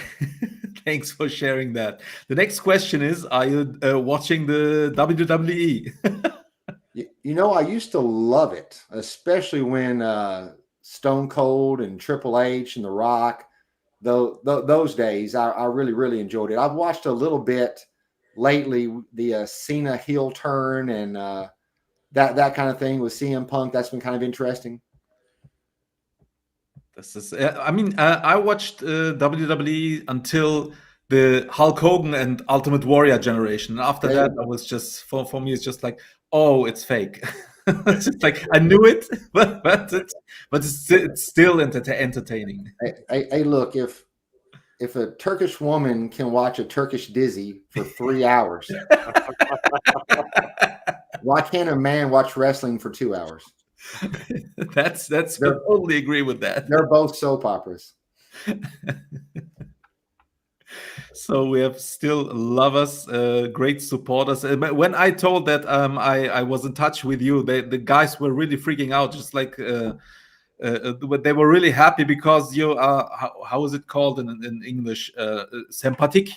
Thanks for sharing that. The next question is, are you watching the WWE? You know, I used to love it, especially when Stone Cold and Triple H and The Rock, those days, I really, really enjoyed it. I've watched a little bit lately, the Cena heel turn and that kind of thing with CM Punk. That's been kind of interesting. This is, I mean, I watched WWE until the Hulk Hogan and Ultimate Warrior generation. After Yeah, that, I was just, for me, it's just like, oh, it's fake. It's just like, I knew it, but it's still entertaining. Hey, look, if a Turkish woman can watch a Turkish dizzy for 3 hours, why can't a man watch wrestling for 2 hours? That's I totally agree with that. They're both soap operas. So we have still lovers, great supporters. When I told that I was in touch with you, the guys were really freaking out, just like they were really happy because you are, how is it called in English? Sympathetic.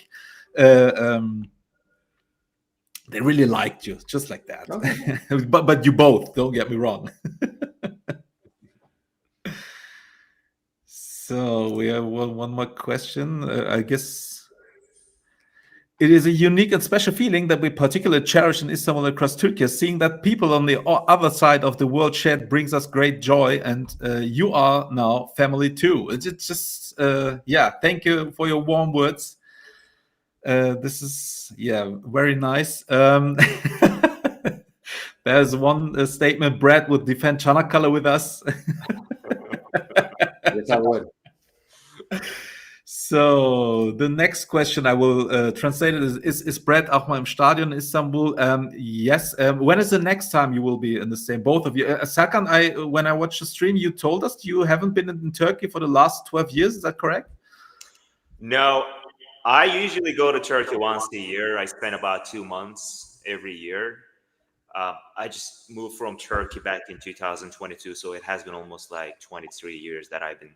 They really liked you, just like that. Okay. but you both, don't get me wrong. So we have one more question. I guess it is a unique and special feeling that we particularly cherish in Istanbul and across Turkey. Seeing that people on the other side of the world shared brings us great joy, and you are now family too. It's just, yeah, thank you for your warm words. This is, yeah, very nice. There's one statement: Brad would defend Çanakkale with us. Yes, I would. So the next question I will translate it is Brad auch mal im Stadion in Istanbul? Yes. When is the next time you will be in the same? Both of you. Serkan, when I watched the stream, you told us you haven't been in Turkey for the last 12 years. Is that correct? No, I usually go to Turkey once a year. I spend about 2 months every year. I just moved from Turkey back in 2022, so it has been almost like 23 years that I've been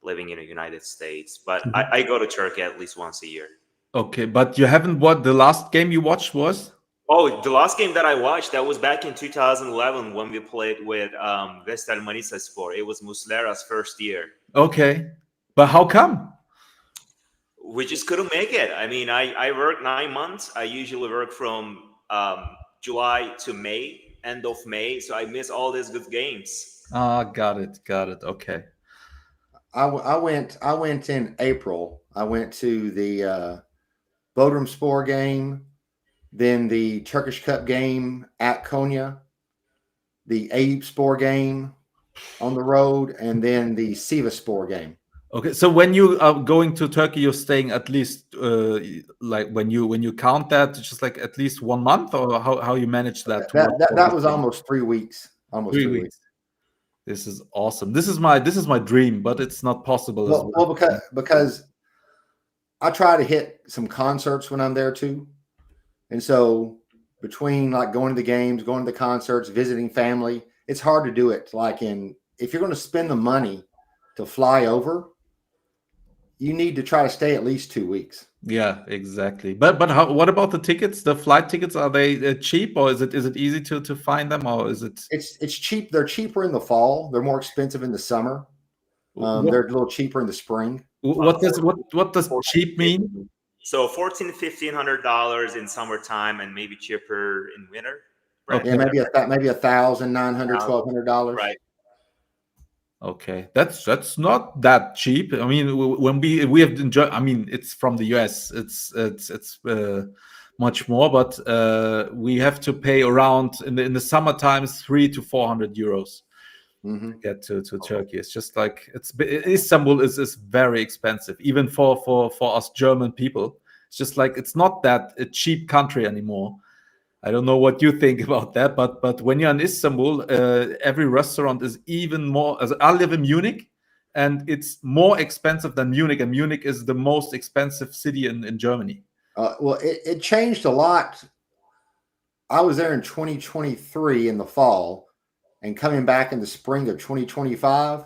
living in the United States. But I go to Turkey at least once a year. Okay, but you haven't, what the last game you watched was? Oh, the last game that I watched, that was back in 2011 when we played with Vestel Manisaspor. It was Muslera's first year. Okay, but how come? We just couldn't make it. I mean, I work 9 months. I usually work from July to May, end of May. So I miss all these good games. Got it. Okay. I went in April. I went to the Bodrumspor game, then the Turkish Cup game at Konya, the Eyüpspor game on the road, and then the Sivasspor game. Okay, so when you are going to Turkey, you're staying at least like when you count that, just like at least 1 month, or how you manage that? That was almost 3 weeks. Almost 3 weeks. This is awesome. This is my dream, but it's not possible. Well, because I try to hit some concerts when I'm there too, and so between like going to the games, going to the concerts, visiting family, it's hard to do it. Like if you're going to spend the money to fly over, you need to try to stay at least 2 weeks. Yeah, exactly. But what about the tickets? The flight tickets, are they cheap, or is it easy to find them, or is it? It's cheap. They're cheaper in the fall. They're more expensive in the summer. They're a little cheaper in the spring. What does cheap mean? So $1,500 in summertime and maybe cheaper in winter. Right? Okay. Yeah, maybe $1,900, $1,200. Right. Okay, that's not that cheap. I mean, when we have enjoyed, I mean, it's from the US. It's much more, but we have to pay around in the summer times 300 to 400 euros to get to Turkey. It's just like Istanbul is very expensive, even for us German people. It's just like it's not that a cheap country anymore. I don't know what you think about that, but when you're in Istanbul, every restaurant is even more. I live in Munich, and it's more expensive than Munich, and Munich is the most expensive city in Germany. Well, it changed a lot. I was there in 2023 in the fall, and coming back in the spring of 2025,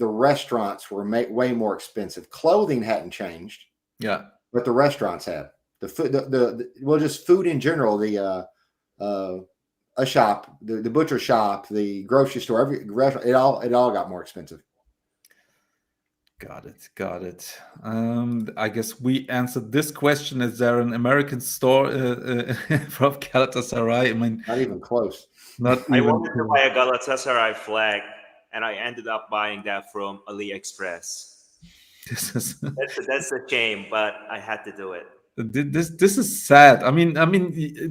the restaurants were way more expensive. Clothing hadn't changed. Yeah. But the restaurants had. The food, just food in general, a shop, the butcher shop, the grocery store, every restaurant, it all got more expensive. Got it. I guess we answered this question. Is there an American store from Galatasaray? I mean, not even close. I wanted to buy a Galatasaray flag, and I ended up buying that from AliExpress. That's a shame, but I had to do it. This is sad. I mean,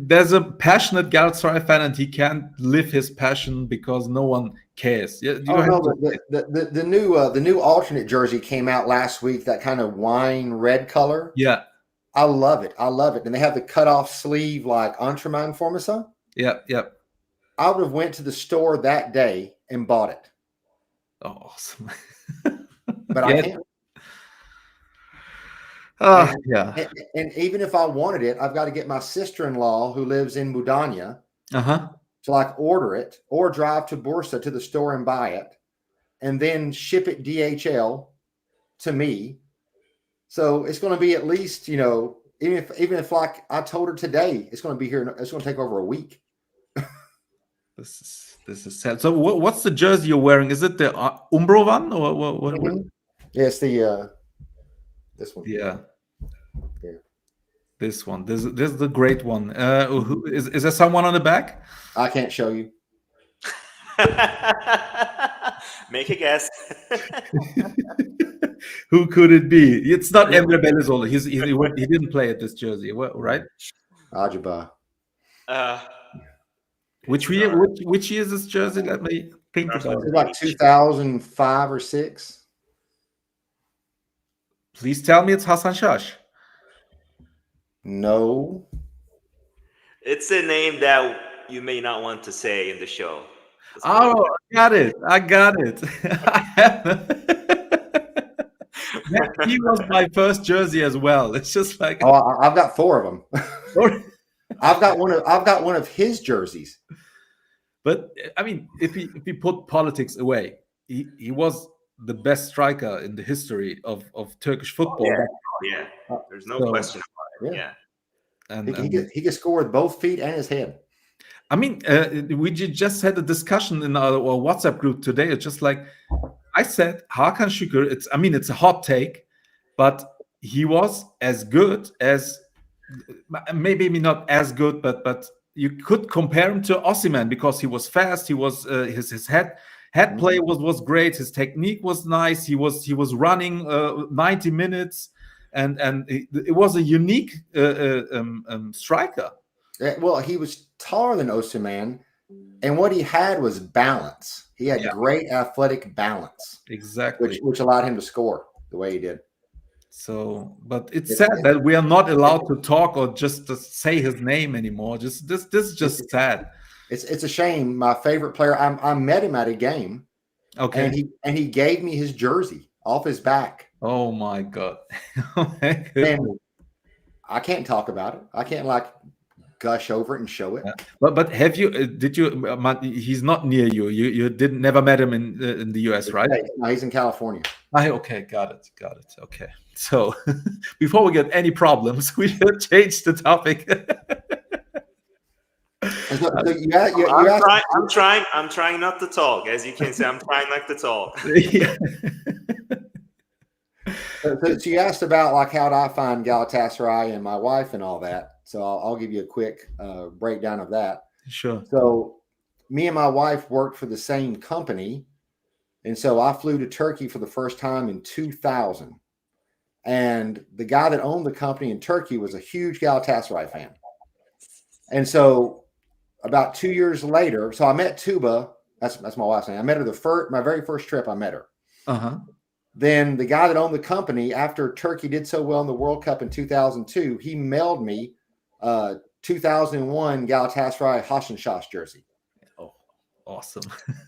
there's a passionate Galatasaray fan, and he can't live his passion because no one cares. Yeah, the new alternate jersey came out last week. That kind of wine red color. Yeah, I love it. And they have the cut off sleeve like Entremang Formation. Yeah. I would have went to the store that day and bought it. Oh, awesome. But I can't. And even if I wanted it, I've got to get my sister-in-law who lives in Mudanya to like order it or drive to Bursa to the store and buy it and then ship it DHL to me. So it's going to be at least, even if like I told her today, it's going to be here. It's going to take over a week. This is sad. So what's the jersey you're wearing? Is it the Umbro one or what? Yeah, it's the this one. Yeah. This one. This is the great one. Is there someone on the back? I can't show you. Make a guess. Who could it be? It's not Emre Belözoğlu. He didn't play at this jersey, right? Ajaba. Which year is this jersey? Let me think about it. Like 2005 or 6. Please tell me it's Hasan Şaş. No. It's a name that you may not want to say in the show. Oh, I got it. He was my first jersey as well. It's just like I've got 4 of them. I've got one of his jerseys. But I mean, if we put politics away, he was the best striker in the history of Turkish football. Yeah. There's no question about it. Yeah. And he could score with both feet and his head. I mean, we just had a discussion in our WhatsApp group today. It's just like I said, Hakan Şükür. It's a hot take, but he was as good as maybe not as good, but you could compare him to Osimhen because he was fast. He was his head play was great. His technique was nice. He was running 90 minutes, and it was a unique striker. Well, he was taller than Osimhen, and what he had was balance. He had great athletic balance, exactly, which allowed him to score the way he did. So, but it's sad that we are not allowed to talk or just to say his name anymore. This is just sad. It's a shame. My favorite player. I met him at a game. Okay, and he gave me his jersey off his back. Oh my god! And I can't talk about it. I can't gush over it and show it. But have you? Did you? He's not near you. You never met him in the US, right? No, he's in California. Okay, got it. Okay, so before we get any problems, we should change the topic. I'm trying not to talk. As you can see, I'm trying not to talk. Yeah. So you asked about how do I find Galatasaray and my wife and all that. So I'll give you a quick breakdown of that. Sure. So me and my wife worked for the same company. And so I flew to Turkey for the first time in 2000. And the guy that owned the company in Turkey was a huge Galatasaray fan. And so about 2 years later, so I met Tuba. That's my wife's name. I met her my very first trip. I met her. Then the guy that owned the company, after Turkey did so well in the World Cup in 2002, he mailed me 2001 Galatasaray Hasan Şaş jersey. Oh, awesome.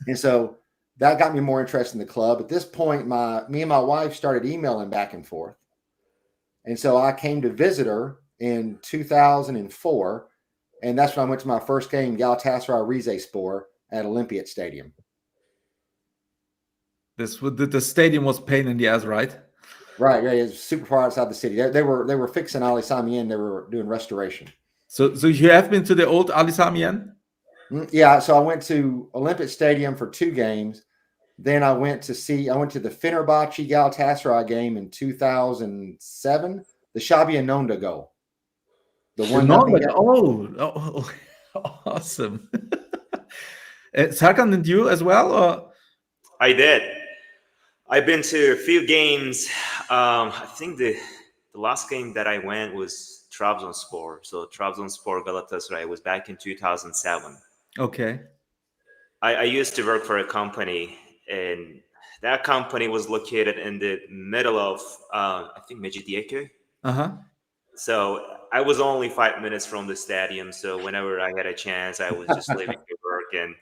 And so that got me more interested in the club. At this point, me and my wife started emailing back and forth. And so I came to visit her in 2004. And that's when I went to my first game, Galatasaray Rizespor at Olympiat Stadium. The stadium was pain in the ass, right? Right. It's super far outside the city. They were fixing Ali Sami Yen. They were doing restoration. So you have been to the old Ali Sami Yen? Yeah. So I went to Olympic Stadium for 2 games. Then I went to the Fenerbahce Galatasaray game in 2007, the Xabi Alonso goal. The one. Oh, awesome. Serkan, did you as well? Or? I did. I've been to a few games. I think the last game that I went was Trabzonspor. So Trabzonspor Galatasaray was back in 2007. Okay. I used to work for a company, and that company was located in the middle of, I think, Mecidiyeköy. So I was only 5 minutes from the stadium. So whenever I had a chance, I was just leaving to work. And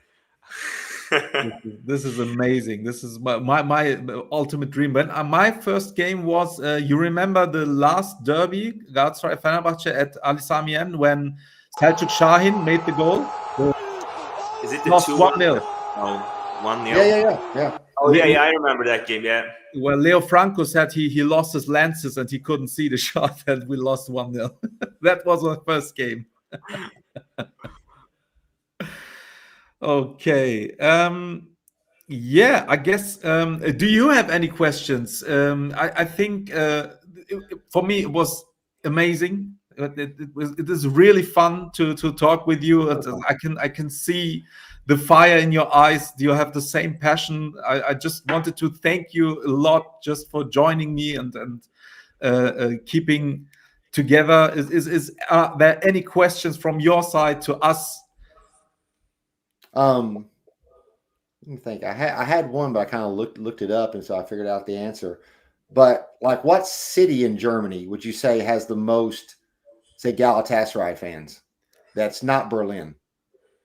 this is amazing. This is my ultimate dream. When my first game was, you remember the last derby, Galatasaray Fenerbahce at Ali Sami Yen, when Selçuk Şahin made the goal? Is it the lost 1-0? Oh, 1-0. Yeah. Oh yeah, I remember that game. Yeah. Well, Leo Franco said he lost his lenses and he couldn't see the shot, and we lost 1-0. That was our first game. Okay. Yeah, I guess. Do you have any questions? I think for me it was amazing. It is really fun to talk with you. I can see the fire in your eyes. You have the same passion. I just wanted to thank you a lot just for joining me and keeping together. Are there any questions from your side to us? Let me think. I had one, but I kind of looked it up, and so I figured out the answer. But like, what city in Germany would you say has the most, say, Galatasaray fans? That's not Berlin.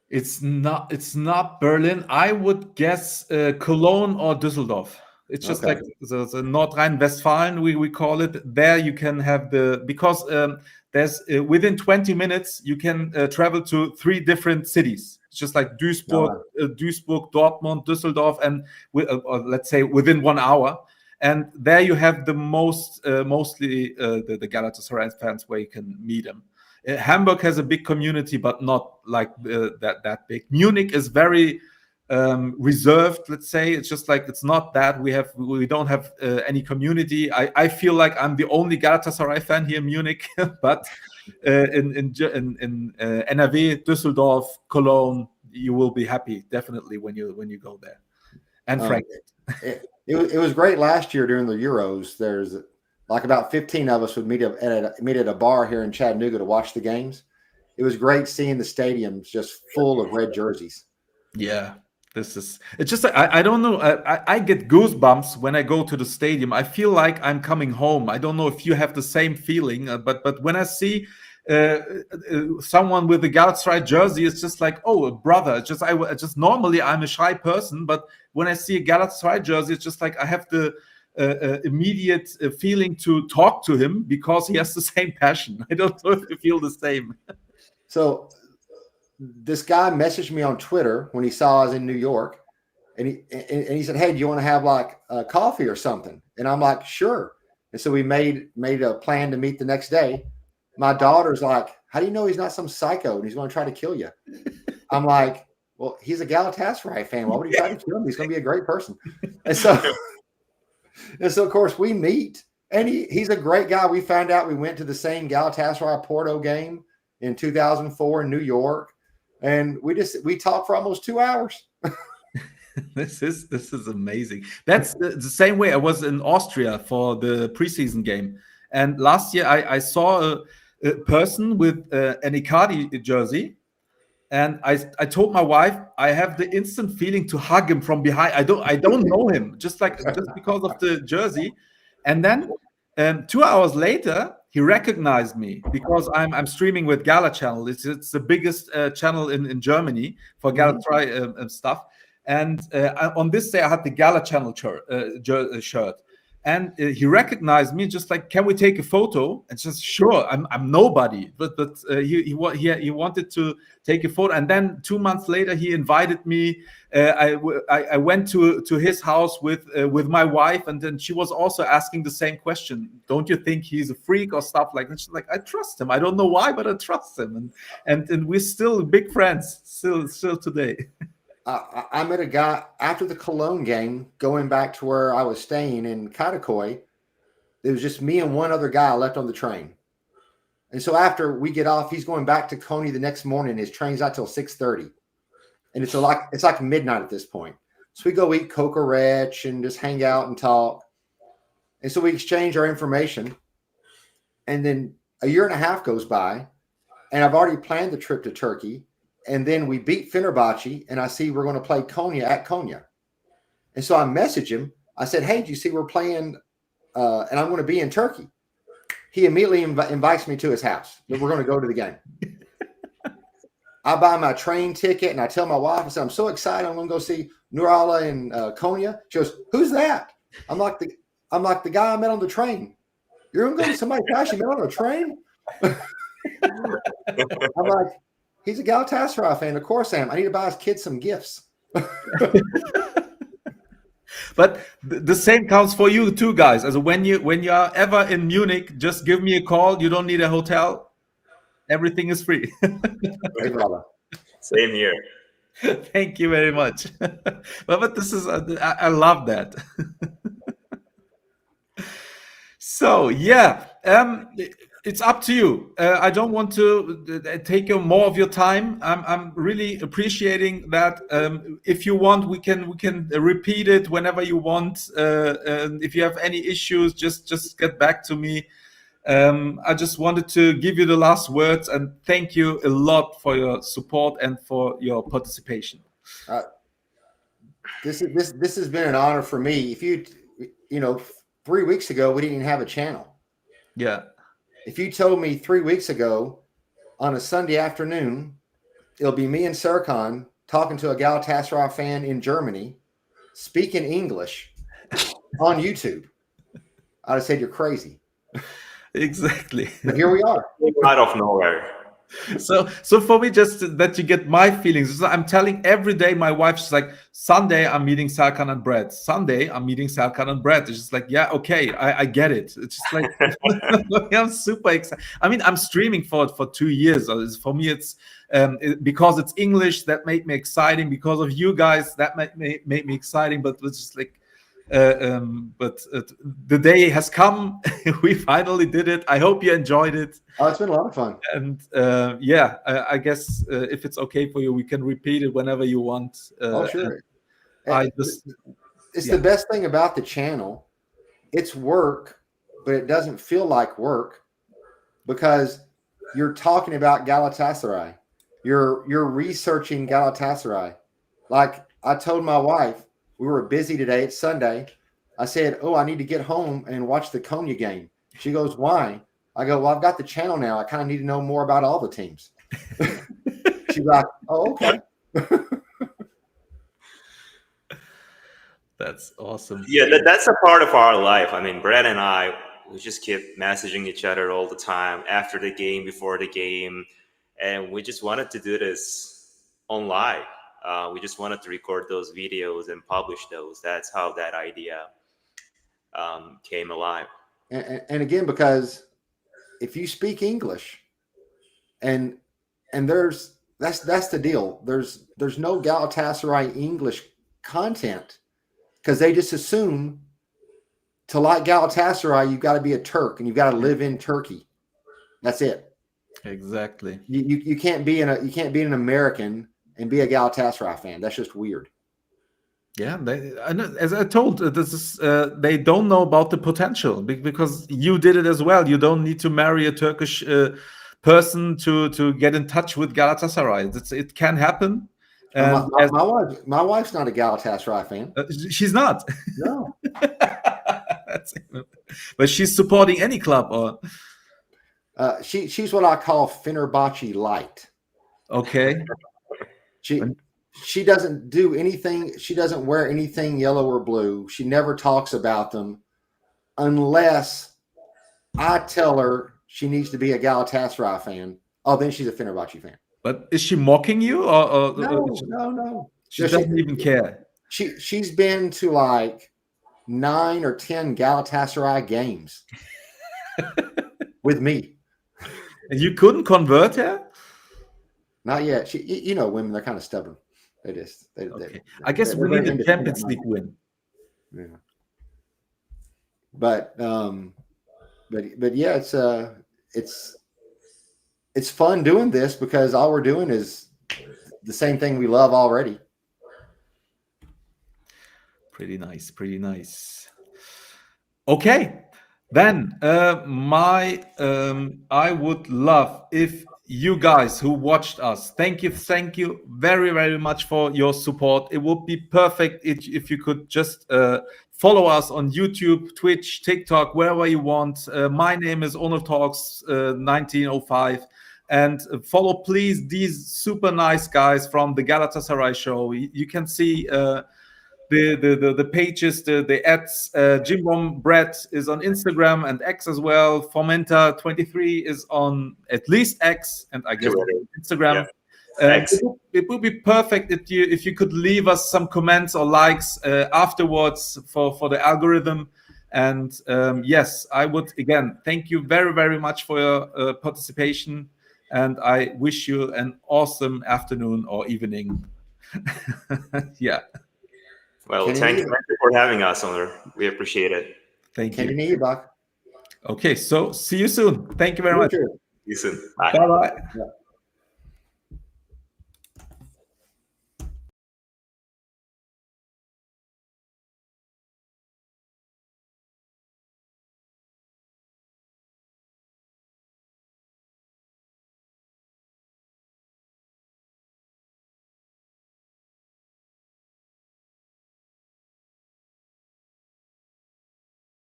It's not Berlin. I would guess Cologne or Düsseldorf. It's just like the North Rhine-Westphalia, we call it. There you can have because there's within 20 minutes you can travel to 3 different cities. It's just like Duisburg, Dortmund, Düsseldorf, and let's say within 1 hour. And there you have the mostly the Galatasaray fans where you can meet them. Hamburg has a big community, but not like that big. Munich is very reserved, let's say. It's just like, it's not that we don't have any community. I feel like I'm the only Galatasaray fan here in Munich, but in NRW, Düsseldorf, Cologne, you will be happy definitely when you go there. And Frankfurt. It was great last year during the Euros. There's like about 15 of us would meet at a bar here in Chattanooga to watch the games. It was great seeing the stadiums just full of red jerseys. Yeah. It's just, I don't know. I get goosebumps when I go to the stadium. I feel like I'm coming home. I don't know if you have the same feeling, but when I see someone with a Galatasaray jersey, it's just like, oh, a brother. It's just normally I'm a shy person, but when I see a Galatasaray jersey, it's just like I have the immediate feeling to talk to him because he has the same passion. I don't know if you feel the same. So this guy messaged me on Twitter when he saw I was in New York, and he said, "Hey, do you want to have like a coffee or something?" And I'm like, "Sure." And so we made a plan to meet the next day. My daughter's like, "How do you know he's not some psycho and he's going to try to kill you?" I'm like, "Well, he's a Galatasaray fan. Why would he try to kill him? He's going to be a great person." And so of course we meet, and he's a great guy. We found out we went to the same Galatasaray Porto game in 2004 in New York. And we talked for almost 2 hours. This is amazing. That's the same way I was in Austria for the preseason game. And last year I saw a person with an Icardi jersey. And I told my wife, I have the instant feeling to hug him from behind. I don't know him, just because of the jersey. And then 2 hours later, he recognized me because I'm streaming with Gala channel. It's the biggest channel in Germany for Galatasaray stuff. And on this day, I had the Gala channel shirt. and he recognized me, just like, can we take a photo? And just, sure, I'm nobody, but he wanted to take a photo. And then 2 months later, he invited me. I went to his house with my wife, and then she was also asking the same question. Don't you think he's a freak or stuff like that? She's like, I trust him. I don't know why, but I trust him, and we're still big friends still today. I met a guy after the Cologne game, going back to where I was staying in Katakoy. It was just me and one other guy left on the train. And so after we get off, he's going back to Coney the next morning. His train's not till 6:30. And it's like midnight at this point. So we go eat Coca Rich and just hang out and talk. And so we exchange our information. And then a year and a half goes by, and I've already planned the trip to Turkey. And then we beat Fenerbahce, and I see we're going to play Konya at Konya. And so I message him. I said, hey, do you see we're playing, and I'm going to be in Turkey. He immediately invites me to his house. We're going to go to the game. I buy my train ticket, and I tell my wife, I said, I'm so excited. I'm going to go see Nurala in Konya. She goes, who's that? I'm like the guy I met on the train. You're going to go to somebody's house you met on a train? I'm like, he's a Galatasaray fan. Of course I am. I need to buy his kids some gifts. But the same counts for you too, guys. As when you are ever in Munich, just give me a call. You don't need a hotel. Everything is free. Hey, brother. Same here. Thank you very much. But this is I love that. So yeah, it's up to you. I don't want to take more of your time. I'm really appreciating that. If you want, we can repeat it whenever you want. And if you have any issues, just get back to me. I just wanted to give you the last words and thank you a lot for your support and for your participation. This has been an honor for me. If you 3 weeks ago we didn't even have a channel. Yeah. If you told me 3 weeks ago on a Sunday afternoon, it'll be me and Serkan talking to a Galatasaray fan in Germany, speaking English on YouTube, I'd have said you're crazy. Exactly. But here we are. Out of nowhere. So for me, just that you get my feelings. I'm telling every day my wife, she's like, Sunday I'm meeting Serkan and Brad. Sunday I'm meeting Serkan and Brad. It's just like, yeah, okay, I get it. It's just like I'm super excited. I mean, I'm streaming for 2 years. For me, it's because it's English that made me exciting. Because of you guys, that made me exciting. But it's just like. The day has come. We finally did it. I hope you enjoyed it. Oh, it's been a lot of fun. And I guess if it's okay for you, we can repeat it whenever you want. Oh, sure. It's yeah. The best thing about the channel. It's work, but it doesn't feel like work because you're talking about Galatasaray. You're researching Galatasaray. Like I told my wife, we were busy today. It's Sunday. I said, I need to get home and watch the Konya game. She goes, why? I go, well, I've got the channel now. I kind of need to know more about all the teams. She's like, oh, okay. That's awesome. Yeah, that's a part of our life. I mean, Brad and I, we just keep messaging each other all the time after the game, before the game. And we just wanted to do this on live. We just wanted to record those videos and publish those. That's how that idea came alive. And again, because if you speak English, and that's the deal. There's no Galatasaray English content because they just assume to like Galatasaray, you've got to be a Turk and you've got to live in Turkey. That's it. Exactly. You can't be an American and be a Galatasaray fan. That's just weird. Yeah, as I told, this is they don't know about the potential because you did it as well. You don't need to marry a Turkish person to get in touch with Galatasaray. It can happen. My wife's not a Galatasaray fan. She's not. No. But she's supporting any club, or she's what I call Fenerbahce light. Okay. She doesn't do anything. She doesn't wear anything yellow or blue. She never talks about them. unless I tell her she needs to be a Galatasaray fan. Oh, then she's a Fenerbahce fan. But is she mocking you, or No. she doesn't even care? She's been to like 9 or 10 Galatasaray games with me. And you couldn't convert her? Not yet. You know, women, they're kind of stubborn. Okay. I guess we need a Champions League win. Yeah. But yeah, it's fun doing this because all we're doing is the same thing we love already. Pretty nice. Okay, then I would love if you guys who watched us, thank you very, very much for your support. It would be perfect if you could just follow us on YouTube, Twitch, TikTok, wherever you want. My name is OnurTalks1905. And follow, please, these super nice guys from the Galatasaray Show. You can see the pages, the ads. Jim Bomb Brad is on Instagram and X as well. Fomenta23 is on at least X and I guess Instagram. Yeah. It would be perfect if you could leave us some comments or likes afterwards for the algorithm. And yes, I would again thank you very, very much for your participation. And I wish you an awesome afternoon or evening. Yeah. Well, thank you for having us, Onur. We appreciate it. Thank you. Kendine. Okay, so see you soon. Thank you very much. See you soon. Bye. Bye-bye. Yeah.